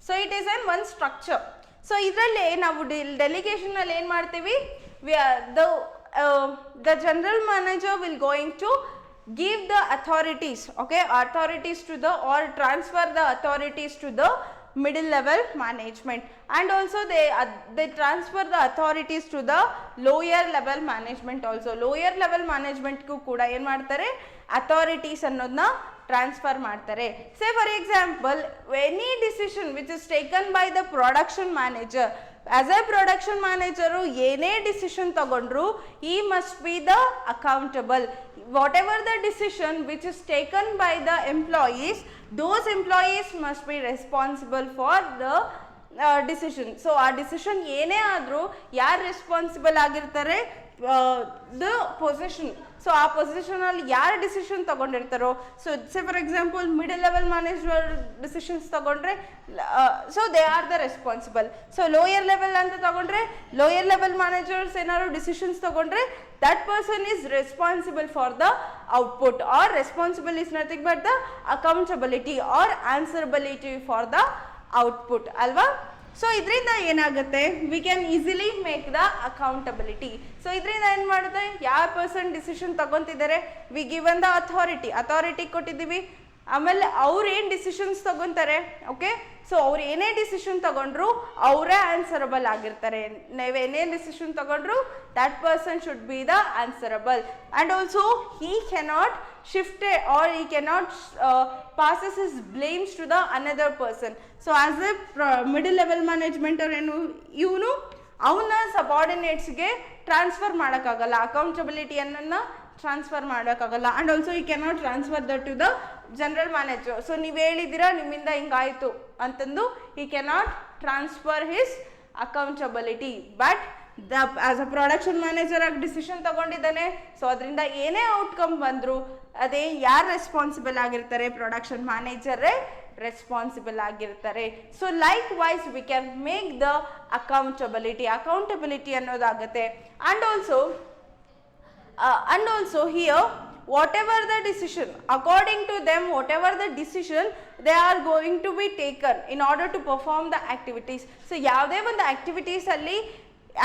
So it is on one structure. So ಇದರಲ್ಲಿ ನಾವು ಡೆಲಿಗೇಷನಲ್ಲಿ ಏನು ಮಾಡ್ತೀವಿ, the general manager will going to give the authorities, okay, authorities to the, or transfer the authorities to the middle level management, and also they transfer the authorities to the lower level management also. Lower level management ku kuda ಏನು ಮಾಡ್ತಾರೆ, authorities ಅನ್ನೋದನ್ನ transfer ಮಾಡ್ತಾರೆ. ಸೇ for example, any decision which is taken by the production manager, as A production manager ಏನೇ ಡಿಸಿಷನ್ ತಗೊಂಡ್ರು ಈ must be the accountable. Whatever the decision which is taken by the employees, those employees must be responsible for the decision. So ಆ decision ಏನೇ ಆದರೂ ಯಾರು responsible ಆಗಿರ್ತಾರೆ, the position. So ಆ ಪೊಸಿಷನಲ್ಲಿ ಯಾರು ಡಿಸಿಷನ್ ತಗೊಂಡಿರ್ತಾರೋ, so say for example middle level manager decisions ತಗೊಂಡ್ರೆ so they are the responsible. So lower level ಅಂತ ತಗೊಂಡ್ರೆ ಲೋಯರ್ ಲೆವೆಲ್ ಮ್ಯಾನೇಜರ್ಸ್ ಏನಾದ್ರು ಡಿಸಿಷನ್ಸ್ ತಗೊಂಡ್ರೆ that person is responsible for the output, or responsible is nothing but the accountability or answerability for the output ಅಲ್ವಾ. So ಇದರಿಂದ ಏನಾಗುತ್ತೆ, we can easily make the accountability. So ಇದರಿಂದ ಏನು ಮಾಡುತ್ತೆ, ಯಾವ person decision ತಗೊತಿದ್ದಾರೆ, ವಿ ಗಿವನ್ ದ ಅಥಾರಿಟಿ ಕೊಟ್ಟಿದ್ದೀವಿ. ಆಮೇಲೆ ಅವ್ರು ಏನು ಡಿಸಿಷನ್ಸ್ ತಗೊತಾರೆ, ಓಕೆ. ಸೊ ಅವ್ರು ಏನೇ ಡಿಸಿಷನ್ ತಗೊಂಡ್ರು ಅವರೇ ಆನ್ಸರಬಲ್ ಆಗಿರ್ತಾರೆ. ನೀವು ಏನೇ ಡಿಸಿಷನ್ ತಗೊಂಡ್ರು that person should be the answerable, and also he cannot shift or he cannot passes his blames to the another person. So as a middle level management or ಏನು ಇವನು ಅವನ ಸಬಾರ್ಡಿನೇಟ್ಸ್ಗೆ ಟ್ರಾನ್ಸ್ಫರ್ ಮಾಡೋಕ್ಕಾಗಲ್ಲ, ಅಕೌಂಟಬಿಲಿಟಿಯನ್ನು ಟ್ರಾನ್ಸ್ಫರ್ ಮಾಡೋಕ್ಕಾಗಲ್ಲ. And also he cannot transfer that to the general manager. So ನೀವು ಹೇಳಿದ್ದೀರಾ ನಿಮ್ಮಿಂದ ಹಿಂಗಾಯಿತು ಅಂತಂದು he cannot transfer his accountability. But as a production manager ಆಗಿ ಡಿಸಿಷನ್ ತಗೊಂಡಿದ್ದಾನೆ. ಸೊ ಅದರಿಂದ ಏನೇ ಔಟ್ಕಮ್ ಬಂದರೂ ಅದೇ ಯಾರು ರೆಸ್ಪಾನ್ಸಿಬಲ್ ಆಗಿರ್ತಾರೆ, ಪ್ರೊಡಕ್ಷನ್ ಮ್ಯಾನೇಜರೇ ರೆಸ್ಪಾನ್ಸಿಬಲ್ ಆಗಿರ್ತಾರೆ. So likewise we can make the accountability ಅನ್ನೋದಾಗುತ್ತೆ. And also here whatever the decision, according to them, whatever the decision they are going to be taken in order to perform the activities. So ಯಾವುದೇ ಒಂದು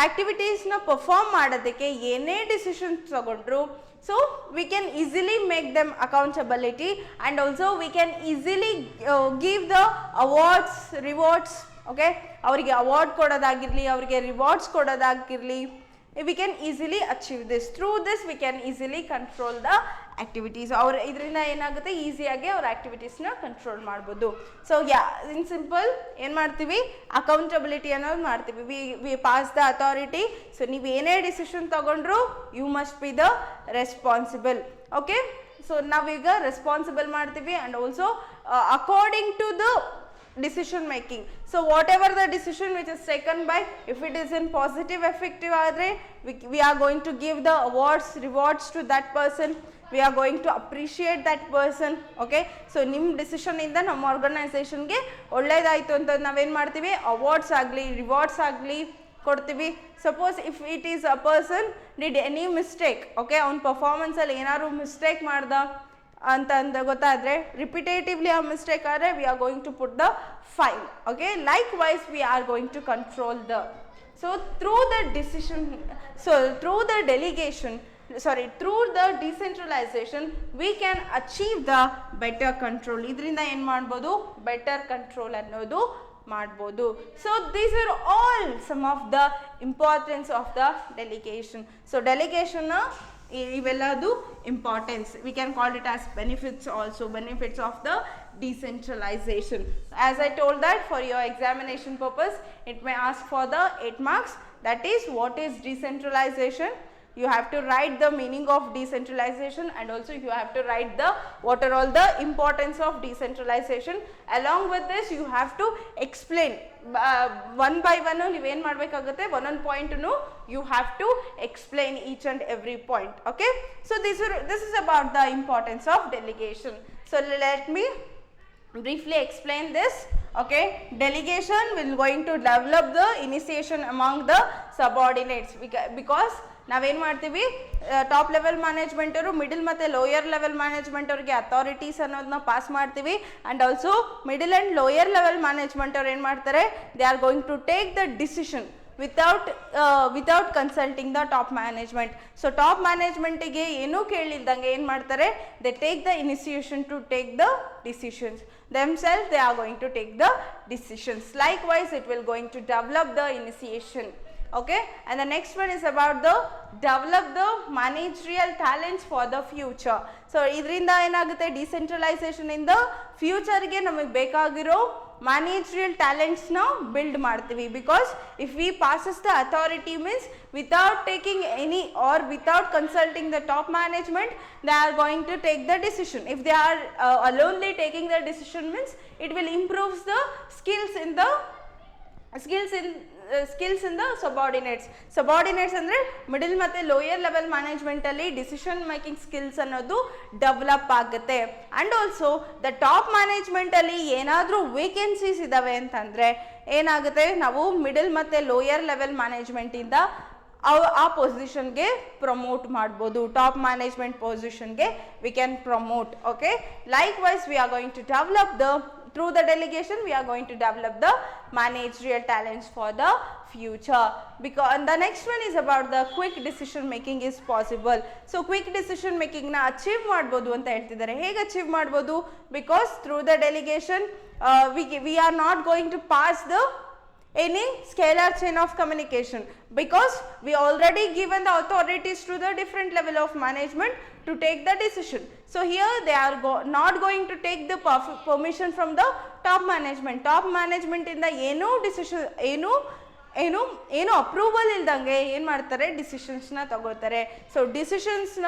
ಆಕ್ಟಿವಿಟೀಸ್ನ perform ಮಾಡೋದಕ್ಕೆ ಏನೇ decisions ತಗೊಂಡ್ರು, so we can easily make them accountability. And also we can easily give the awards, rewards. Okay, ಅವರಿಗೆ award ಕೊಡೋದಾಗಿರಲಿ, ಅವರಿಗೆ rewards ಕೊಡೋದಾಗಿರಲಿ, we can easily achieve this. Through this we can easily control the activities. ಅವ್ರ ಇದರಿಂದ ಏನಾಗುತ್ತೆ, ಈಸಿಯಾಗಿ ಅವ್ರ ಆಕ್ಟಿವಿಟೀಸ್ನ control ಮಾಡ್ಬೋದು. So in simple ಏನು ಮಾಡ್ತೀವಿ, ಅಕೌಂಟಬಿಲಿಟಿ ಅನ್ನೋದು ಮಾಡ್ತೀವಿ. We pass the authority. So ನೀವು ಏನೇ ಡಿಸಿಷನ್ ತಗೊಂಡ್ರು you must be the responsible. Okay, so ನಾವೀಗ ರೆಸ್ಪಾನ್ಸಿಬಲ್ ಮಾಡ್ತೀವಿ. And also according to the decision making. So whatever the decision which is taken by, if it is in positive effective adre, we are going to give the rewards to that person. We are going to appreciate that person. Okay, so nim decision inda ನಮ್ಮ organisation ಗೆ ಒಳ್ಳೇದಾಯ್ತು ಅಂತ ನಾವೇನು ಮಾಡ್ತೀವಿ, awards ಆಗಲಿ rewards ಆಗಲಿ ಕೊಡ್ತೀವಿ. Suppose if it is a person did any mistake, okay, ಅವ್ನ ಪರ್ಫಾರ್ಮೆನ್ಸಲ್ಲಿ ಏನಾದ್ರು ಮಿಸ್ಟೇಕ್ ಮಾಡ್ದ ಅಂತ ಗೊತ್ತಾದರೆ, ರಿಪಿಟೇಟಿವ್ಲಿ ಆ ಮಿಸ್ಟೇಕ್ ಆದರೆ we are going to put the fine. Okay, likewise we are going to control the. So through the decentralization we can achieve the better control. ಇದರಿಂದ ಏನು ಮಾಡ್ಬೋದು, ಬೆಟರ್ ಕಂಟ್ರೋಲ್ ಅನ್ನೋದು ಮಾಡ್ಬೋದು. So these are all some of the importance of the delegation. So ಡೆಲಿಗೇಷನ್ನ ಇವೆಲ್ಲದು importance. We can call it as benefits also, benefits of the decentralization. As I told that for your examination purpose it may ask for the 8 marks, that is what is decentralization. You have to write the meaning of decentralization, and also you have to write the what are all the importance of decentralization. Along with this you have to explain one by one. ನೀವು ಏನು ಮಾಡಬೇಕಾಗುತ್ತೆ, ಒಂದೊಂದು ಪಾಯಿಂಟ್ನು you have to explain each and every point. Okay, so this is about the importance of delegation. So let me briefly explain this. Okay, delegation will going to develop the initiation among the subordinates, because ನಾವೇನು ಮಾಡ್ತೀವಿ, top level management ಅವರು middle ಮತ್ತು lower level management ಅವ್ರಿಗೆ authorities ಅನ್ನೋದನ್ನ pass ಮಾಡ್ತೀವಿ. And also middle and lower level management ಅವ್ರು ಏನು ಮಾಡ್ತಾರೆ, they are going to take the decision without consulting the top management. So top managementಗೆ ಏನೂ ಕೇಳಿಲ್ದಂಗೆ ಏನು ಮಾಡ್ತಾರೆ, they take the initiation to take the decisions themselves. They are going to take the decisions. Likewise it will going to develop the initiation. Okay, and the next one is about the develop the managerial talents for the future. So ಇದರಿಂದ ಏನಾಗುತ್ತೆ, decentralisation ಇಂದ ಫ್ಯೂಚರ್ಗೆ ನಮಗೆ ಬೇಕಾಗಿರೋ managerial talents now build ಮಾಡ್ತೀವಿ. because if we passes the authority means without taking any or without consulting the top management they are going to take the decision. If they are alonely taking the decision means it will improve the skills in the skills in the subordinates ಅಂದರೆ middle ಮತ್ತು lower level ಮ್ಯಾನೇಜ್ಮೆಂಟಲ್ಲಿ decision making skills ಅನ್ನೋದು develop ಆಗುತ್ತೆ. And also the top ಮ್ಯಾನೇಜ್ಮೆಂಟಲ್ಲಿ ಏನಾದರೂ vacancies ಇದ್ದಾವೆ ಅಂತಂದರೆ ಏನಾಗುತ್ತೆ, ನಾವು ಮಿಡಲ್ ಮತ್ತು ಲೋಯರ್ ಲೆವೆಲ್ ಮ್ಯಾನೇಜ್ಮೆಂಟಿಂದ ಆ ಪೊಸಿಷನ್ಗೆ ಪ್ರಮೋಟ್ ಮಾಡ್ಬೋದು. ಟಾಪ್ ಮ್ಯಾನೇಜ್ಮೆಂಟ್ ಪೊಸಿಷನ್ಗೆ we can promote. Okay, likewise we are going to develop through the delegation we are going to develop the managerial talents for the future. Because the next one is about the quick decision making is possible. So quick decision making na achieve ಮಾಡಬಹುದು ಅಂತ ಹೇಳ್ತಿದ್ದಾರೆ. ಹೇಗೆ achieve ಮಾಡಬಹುದು? Because through the delegation we are not going to pass the any scalar chain of communication, because we already given the authorities to the different level of management to take the decision. So here they are not going to take the permission from the top management ಇಂದ ಏನೋ decision ಏನು approval ಇಲ್ದಂಗೆ ಏನು ಮಾಡ್ತಾರೆ, ಡಿಸಿಷನ್ಸ್ನ ತಗೋತಾರೆ. So ಡಿಸಿಷನ್ಸ್ನ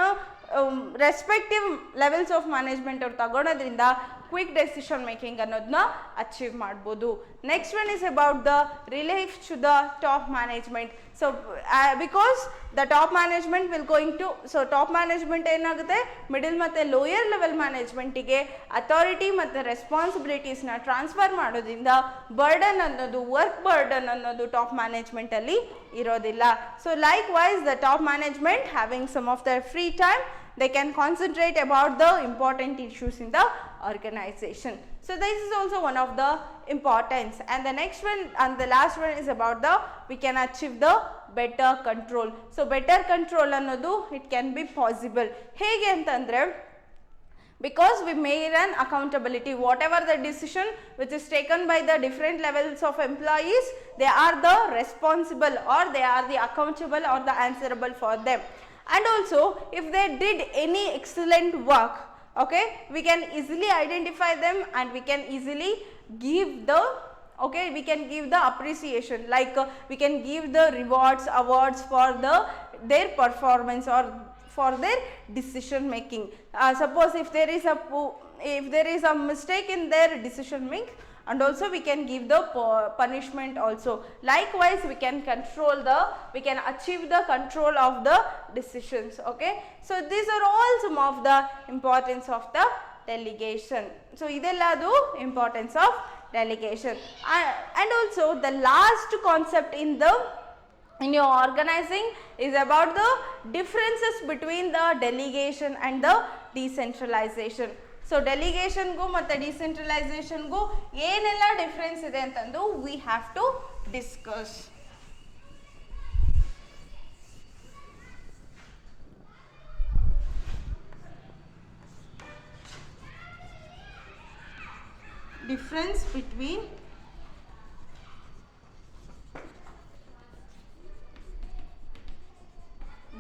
respective levels of management ಅವ್ರು ತಗೊಳೋದ್ರಿಂದ ಕ್ವಿಕ್ ಡೆಸಿಷನ್ ಮೇಕಿಂಗ್ ಅನ್ನೋದನ್ನ ಅಚೀವ್ ಮಾಡ್ಬೋದು. Next one is about the relate to the top management. So because the top management will going to, so top management ಏನಾಗುತ್ತೆ, ಮಿಡಲ್ ಮತ್ತು lower level ಮ್ಯಾನೇಜ್ಮೆಂಟಿಗೆ authority ಮತ್ತು ರೆಸ್ಪಾನ್ಸಿಬಿಲಿಟೀಸ್ನ transfer ಮಾಡೋದ್ರಿಂದ ವರ್ಕ್ ಬರ್ಡನ್ ಅನ್ನೋದು top ಮ್ಯಾನೇಜ್ಮೆಂಟಲ್ಲಿ ಇರೋದಿಲ್ಲ. So likewise the top management having some of the free time, they can concentrate about the important issues in the organization. So this is also one of the importance. And the next one and the last one is about the we can achieve the better control. So better control ಅನ್ನೋದು it can be possible. ಹೇಗೆ ಅಂತಂದ್ರೆ, because we made an accountability, whatever the decision which is taken by the different levels of employees, they are the responsible or they are the accountable or the answerable for them. And also if they did any excellent work, okay, we can easily identify them and we can easily give the appreciation, like we can give the awards for their performance or for their decision making. Suppose if there is a mistake in their decision making, and also we can give the punishment also. Likewise we can achieve the control of the decisions. Okay, so these are all some of the importance of the delegation. So idelladu importance of delegation. And also the last concept in your organizing is about the differences between the delegation and the decentralization. So ಡೆಲಿಗೇಷನ್ಗೂ ಮತ್ತು ಡಿಸೆಂಟ್ರಲೈಸೇಷನ್ಗೂ ಏನೆಲ್ಲ difference ಇದೆ ಅಂತಂದು we have to discuss. Difference between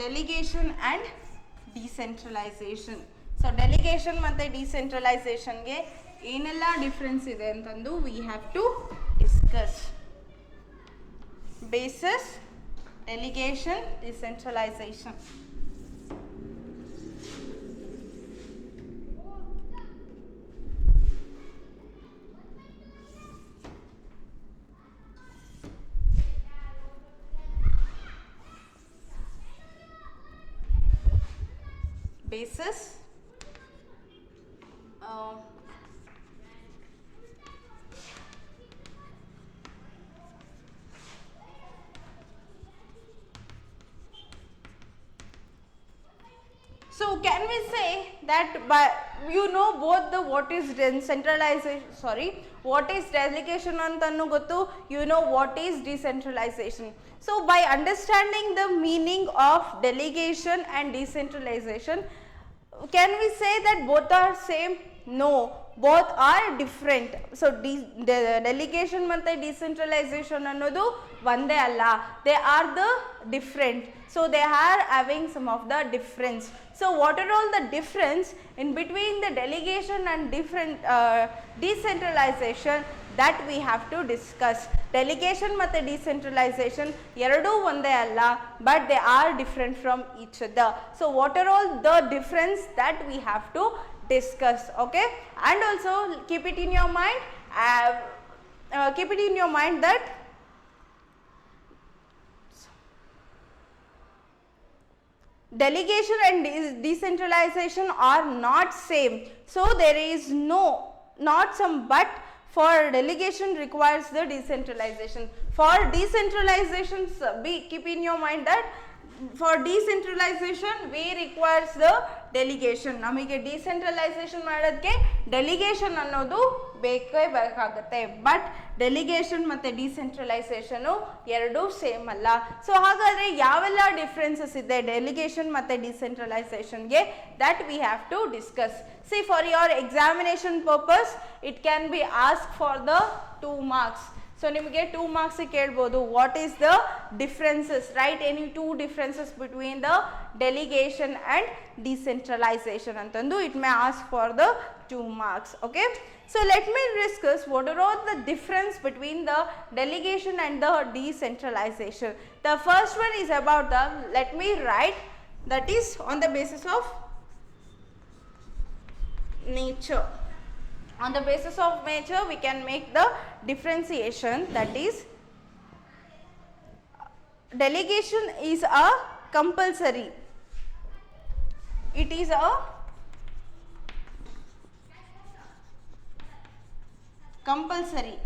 delegation and decentralization. So delegation ಮತ್ತು ಡಿಸೆಂಟ್ರಲೈಸೇಷನ್ಗೆ ಏನೆಲ್ಲ difference ಇದೆ ಅಂತಂದು we have to discuss. Basis, delegation, decentralization. Basis, so can we say that by both the what is delegation antanu gottu, what is decentralization. So by understanding the meaning of delegation and decentralization, can we say that both are same? No, both are different. So delegation ಮತ್ತು decentralization ಅನ್ನೋದು ಒಂದೇ ಅಲ್ಲ, they are the different. So they are having some of the difference. So what are all the difference in between the delegation and decentralization that we have to discuss. Delegation ಮತ್ತು decentralization ಎರಡೂ ಒಂದೇ ಅಲ್ಲ, but they are different from each other. So what are all the difference that we have to discuss? Okay, and also keep it in your mind that delegation and decentralization are not same. So there is not some but. For delegation requires the decentralization. For decentralization, keep in your mind that for decentralization we requires the delegation. ನಮಗೆ decentralisation ಮಾಡೋದಕ್ಕೆ delegation ಅನ್ನೋದು ಬೇಕೇ ಬೇಕಾಗುತ್ತೆ. But delegation ಮತ್ತು ಡಿಸೆಂಟ್ರಲೈಸೇಷನು ಎರಡೂ same ಅಲ್ಲ. So ಹಾಗಾದರೆ ಯಾವೆಲ್ಲ ಡಿಫ್ರೆನ್ಸಸ್ ಇದೆ ಡೆಲಿಗೇಷನ್ ಮತ್ತು ಡಿಸೆಂಟ್ರಲೈಸೇಷನ್ಗೆ, that we have to discuss. See for your examination purpose it can be ask for the 2 marks. So ನಿಮಗೆ 2 marks ಕೇಳ್ಬೋದು, what is the differences, write any 2 differences between the delegation and decentralization ಅಂತಂದು it may ask for the 2 marks. Okay, so let me discuss what are all the difference between the delegation and the decentralization. The first one is about the, let me write, that is on the basis of nature. On the basis of nature we can make the differentiation, that is delegation is a compulsory, it is a compulsory,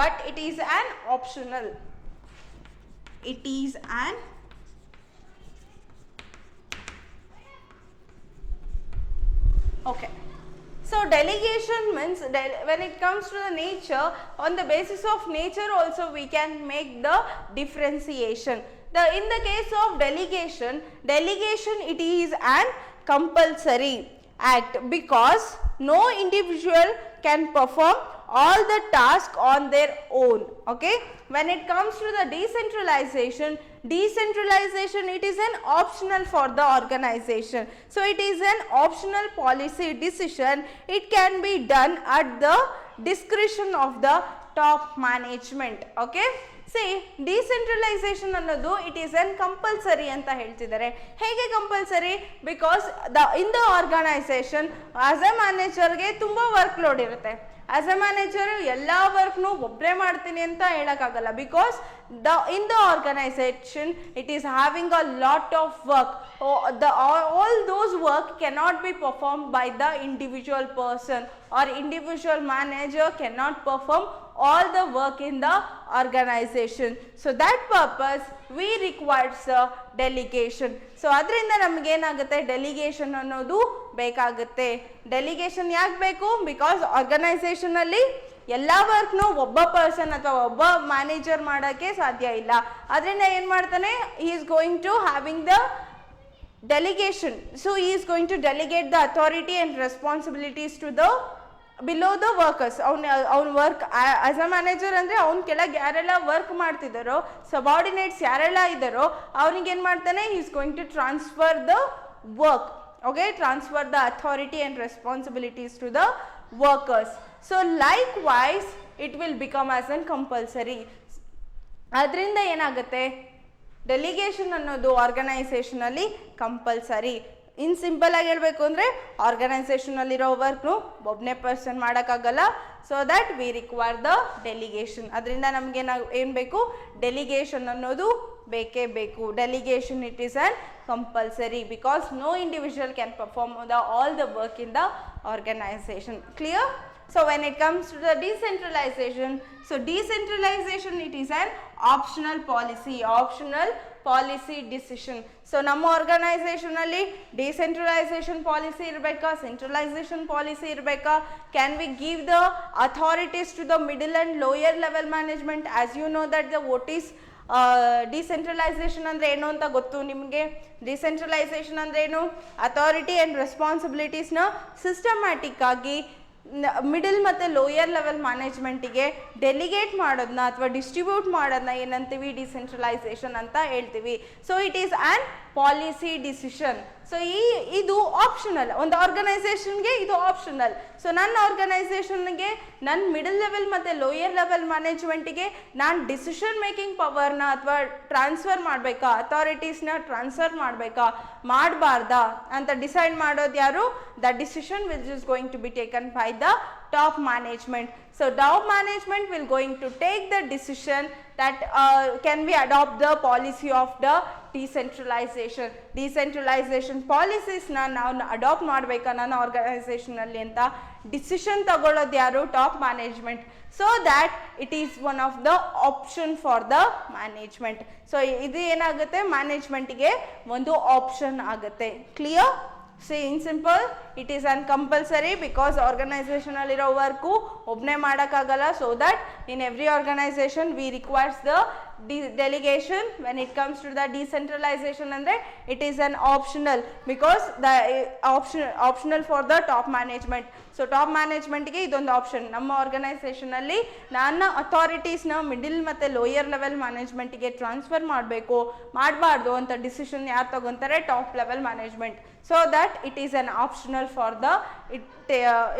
but it is an optional, it is an okay. So delegation means when it comes to the nature, on the basis of nature also we can make the differentiation. In the case of delegation it is an compulsory act because no individual can perform all the tasks on their own. Okay, when it comes to the decentralization it is an optional for the organization. So it is an optional policy decision, it can be done at the discretion of the top management. Okay, see decentralization ಅನ್ನೋದು it is an compulsory ಅಂತ ಹೇಳ್ತಿದ್ದಾರೆ. ಹೇಗೆ compulsory? Because in the organization as a manager ಗೆ ತುಂಬಾ work load ಇರುತ್ತೆ. As A manager ಎಲ್ಲ ವರ್ಕ್ನು ಒಬ್ಬರೇ ಮಾಡ್ತೀನಿ ಅಂತ ಹೇಳೋಕ್ಕಾಗಲ್ಲ, because in the organization it is having a lot of work. All those work cannot be performed by the individual person, or individual manager cannot perform all the work in the organization. So that purpose we requires a delegation. So ಅದರಿಂದ ನಮಗೆ ಏನಾಗುತ್ತೆ, delegation ಅನ್ನೋದು ಬೇಕಾಗುತ್ತೆ. Delegation ಯಾಕೆ ಬೇಕು? Because organisation ಅಲ್ಲಿ ಎಲ್ಲ ವರ್ಕ್ನು ಒಬ್ಬ ಪರ್ಸನ್ ಅಥವಾ ಒಬ್ಬ ಮ್ಯಾನೇಜರ್ ಮಾಡೋಕ್ಕೆ ಸಾಧ್ಯ ಇಲ್ಲ. ಅದರಿಂದ ಏನು ಮಾಡ್ತಾನೆ, he is going to having the delegation. So he is going to delegate the authority and responsibilities to the below the workers. ಅವ್ನ ವರ್ಕ್ ಆಸ್ ಅ ಮ್ಯಾನೇಜರ್ ಅಂದರೆ ಅವ್ನ ಕೆಳಗೆ ಯಾರೆಲ್ಲ ವರ್ಕ್ ಮಾಡ್ತಿದ್ದಾರೋ, ಸಬಾರ್ಡಿನೇಟ್ಸ್ ಯಾರೆಲ್ಲ ಇದ್ದಾರೋ ಅವ್ನಿಗೆ ಏನು ಮಾಡ್ತಾನೆ, he is going to transfer the work. Okay, transfer the authority and responsibilities to the workers. So likewise it will become as an compulsory. ಅದರಿಂದ ಏನಾಗುತ್ತೆ, ಡೆಲಿಗೇಷನ್ ಅನ್ನೋದು ಆರ್ಗನೈಸೇಷನಲ್ಲಿ ಕಂಪಲ್ಸರಿ. ಇನ್ ಸಿಂಪಲ್ ಆಗಿ ಹೇಳಬೇಕು ಅಂದರೆ ಆರ್ಗನೈಸೇಷನಲ್ಲಿರೋ ವರ್ಕ್ನು ಒಬ್ಬನೇ ಪರ್ಸನ್ ಮಾಡೋಕ್ಕಾಗಲ್ಲ. So that we require the delegation. ಅದರಿಂದ ನಮಗೆ ಏನು ಬೇಕು, ಡೆಲಿಗೇಷನ್ ಅನ್ನೋದು ಬೇಕೇ ಬೇಕು. Delegation it is on compulsory because no individual can perform all the work in the organization. Clear? So when it comes to the decentralization, so decentralization it is an optional policy decision. So ನಮ್ಮ organisation ಅಲ್ಲಿ decentralisation policy ಇರಬೇಕಾ, centralisation policy ಇರಬೇಕಾ? Can we give the authorities to the middle and lower level management? As you know that the what is decentralisation ಅಂದರೆ ಏನು ಅಂತ ಗೊತ್ತು ನಿಮಗೆ. Decentralisation ಅಂದರೆ ಏನು? ಅಥಾರಿಟಿ ಆ್ಯಂಡ್ ರೆಸ್ಪಾನ್ಸಿಬಿಲಿಟೀಸ್ನ ಸಿಸ್ಟಮ್ಯಾಟಿಕ್ ಆಗಿ ಮಿಡಲ್ ಮತ್ತು ಲೋಯರ್ ಲೆವೆಲ್ ಮ್ಯಾನೇಜ್ಮೆಂಟಿಗೆ ಡೆಲಿಗೇಟ್ ಮಾಡೋದನ್ನ ಅಥವಾ ಡಿಸ್ಟ್ರಿಬ್ಯೂಟ್ ಮಾಡೋದನ್ನ ಏನಂತೀವಿ, ಡಿಸೆಂಟ್ರಲೈಸೇಷನ್ ಅಂತ ಹೇಳ್ತೀವಿ. So it is an policy decision. So ಇದು ಆಪ್ಷನಲ್, ಒಂದು ಆರ್ಗನೈಸೇಷನ್ಗೆ ಇದು ಆಪ್ಷನಲ್. ಸೊ ನನ್ನ ಆರ್ಗನೈಸೇಷನ್ಗೆ ನನ್ನ ಮಿಡಲ್ ಲೆವೆಲ್ ಮತ್ತು ಲೋಯರ್ ಲೆವೆಲ್ ಮ್ಯಾನೇಜ್ಮೆಂಟಿಗೆ ನಾನು ಡಿಸಿಷನ್ ಮೇಕಿಂಗ್ ಪವರ್ನ ಅಥವಾ ಟ್ರಾನ್ಸ್ಫರ್ ಮಾಡಬೇಕಾ, ಅಥಾರಿಟೀಸ್ನ ಟ್ರಾನ್ಸ್ಫರ್ ಮಾಡಬೇಕಾ ಮಾಡಬಾರ್ದಾ ಅಂತ ಡಿಸೈಡ್ ಮಾಡೋದು ಯಾರು? The decision which is going to be taken by the top management. So top management will going to take the decision that can we adopt the policy of the decentralization ಪಾಲಿಸೀಸ್ನ ನಾವು adopt ಮಾಡಬೇಕಾ ನನ್ನ ಆರ್ಗನೈಸೇಷನಲ್ಲಿ ಅಂತ decision ತಗೊಳ್ಳೋದು ಯಾರು? Top management. So that it is one of the option for the management. So ಇದು ಏನಾಗುತ್ತೆ? ಮ್ಯಾನೇಜ್ಮೆಂಟ್ಗೆ ಒಂದು ಆಪ್ಷನ್ ಆಗುತ್ತೆ. Clear? See, in simple, it is uncompulsory because organization aliro work obne madakagala, so that in every organization we requires the delegation. When it comes to the decentralization andre it is an optional, because the optional for the top management. So top management ge idondu option. Namma organization alli nanna authorities na middle ಮತ್ತೆ lower level management ಗೆ transfer ಮಾಡಬೇಕು ಮಾಡಬಾರ್ದು ಅಂತ decision ಯಾರು ತಗೊಂತಾರೆ? top level management. So that it is an optional for the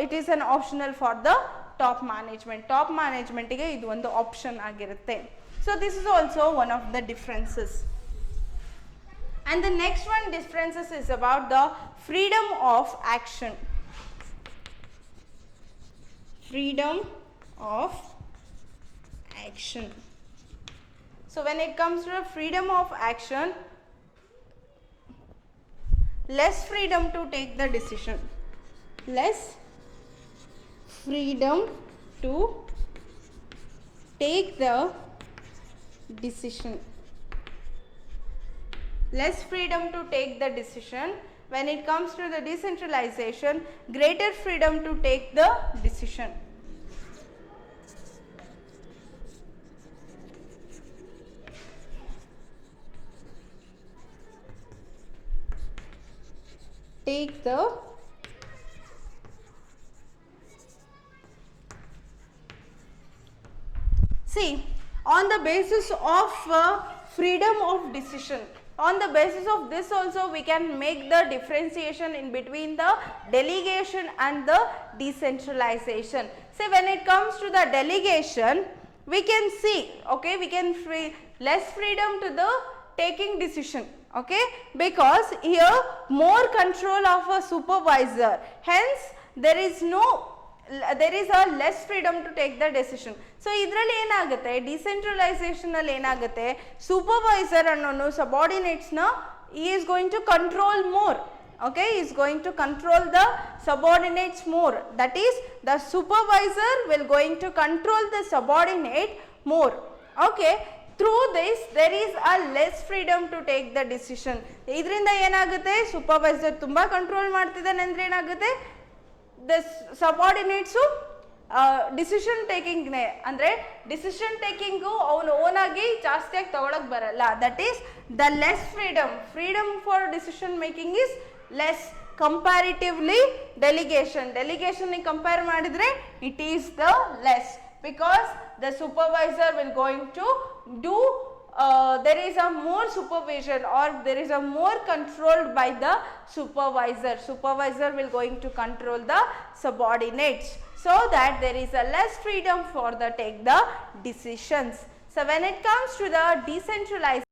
it is an optional for the top management. Top management ಗೆ ಇದು ಒಂದು option ಆಗಿರುತ್ತೆ. So this is also one of the differences. And the next one differences is about the freedom of action. Freedom of action. So when it comes to freedom of action, less freedom to take the decision, less freedom to take the decision, less freedom to take the decision. When it comes to the decentralization, greater freedom to take the decision. Take the see, on the basis of freedom of decision, on the basis of this also we can make the differentiation in between the delegation and the decentralization. See, when it comes to the delegation, we can see, okay, we can less freedom to the taking decision, okay, because here more control of a supervisor, hence there is a less freedom to take the decision. So idralli enagutte, decentralization alli enagutte, supervisor annonu subordinates na he is going to control more, okay, he is going to control the subordinates more. That is, the supervisor will going to control the subordinate more, okay. Through this there is a less freedom to take the decision. ಇದರಿಂದ ಏನಾಗುತ್ತೆ? Supervisor ತುಂಬ control ಮಾಡ್ತಿದ್ದಾನೆ ಅಂದರೆ ಏನಾಗುತ್ತೆ? the subordinates decision ಟೇಕಿಂಗ್ನೇ ಅಂದರೆ decision taking ಅವನು ಓನಾಗಿ ಜಾಸ್ತಿಯಾಗಿ ತಗೊಳಕ್ಕೆ ಬರಲ್ಲ. That is the less freedom for decision making is less comparatively ಡೆಲಿಗೇಷನ್ಗೆ ಕಂಪೇರ್ ಮಾಡಿದರೆ it is the less, because the supervisor will going to do there is a more supervision or there is a more controlled by the supervisor will going to control the subordinates, so that there is a less freedom for the take the decisions. So when it comes to the decentralized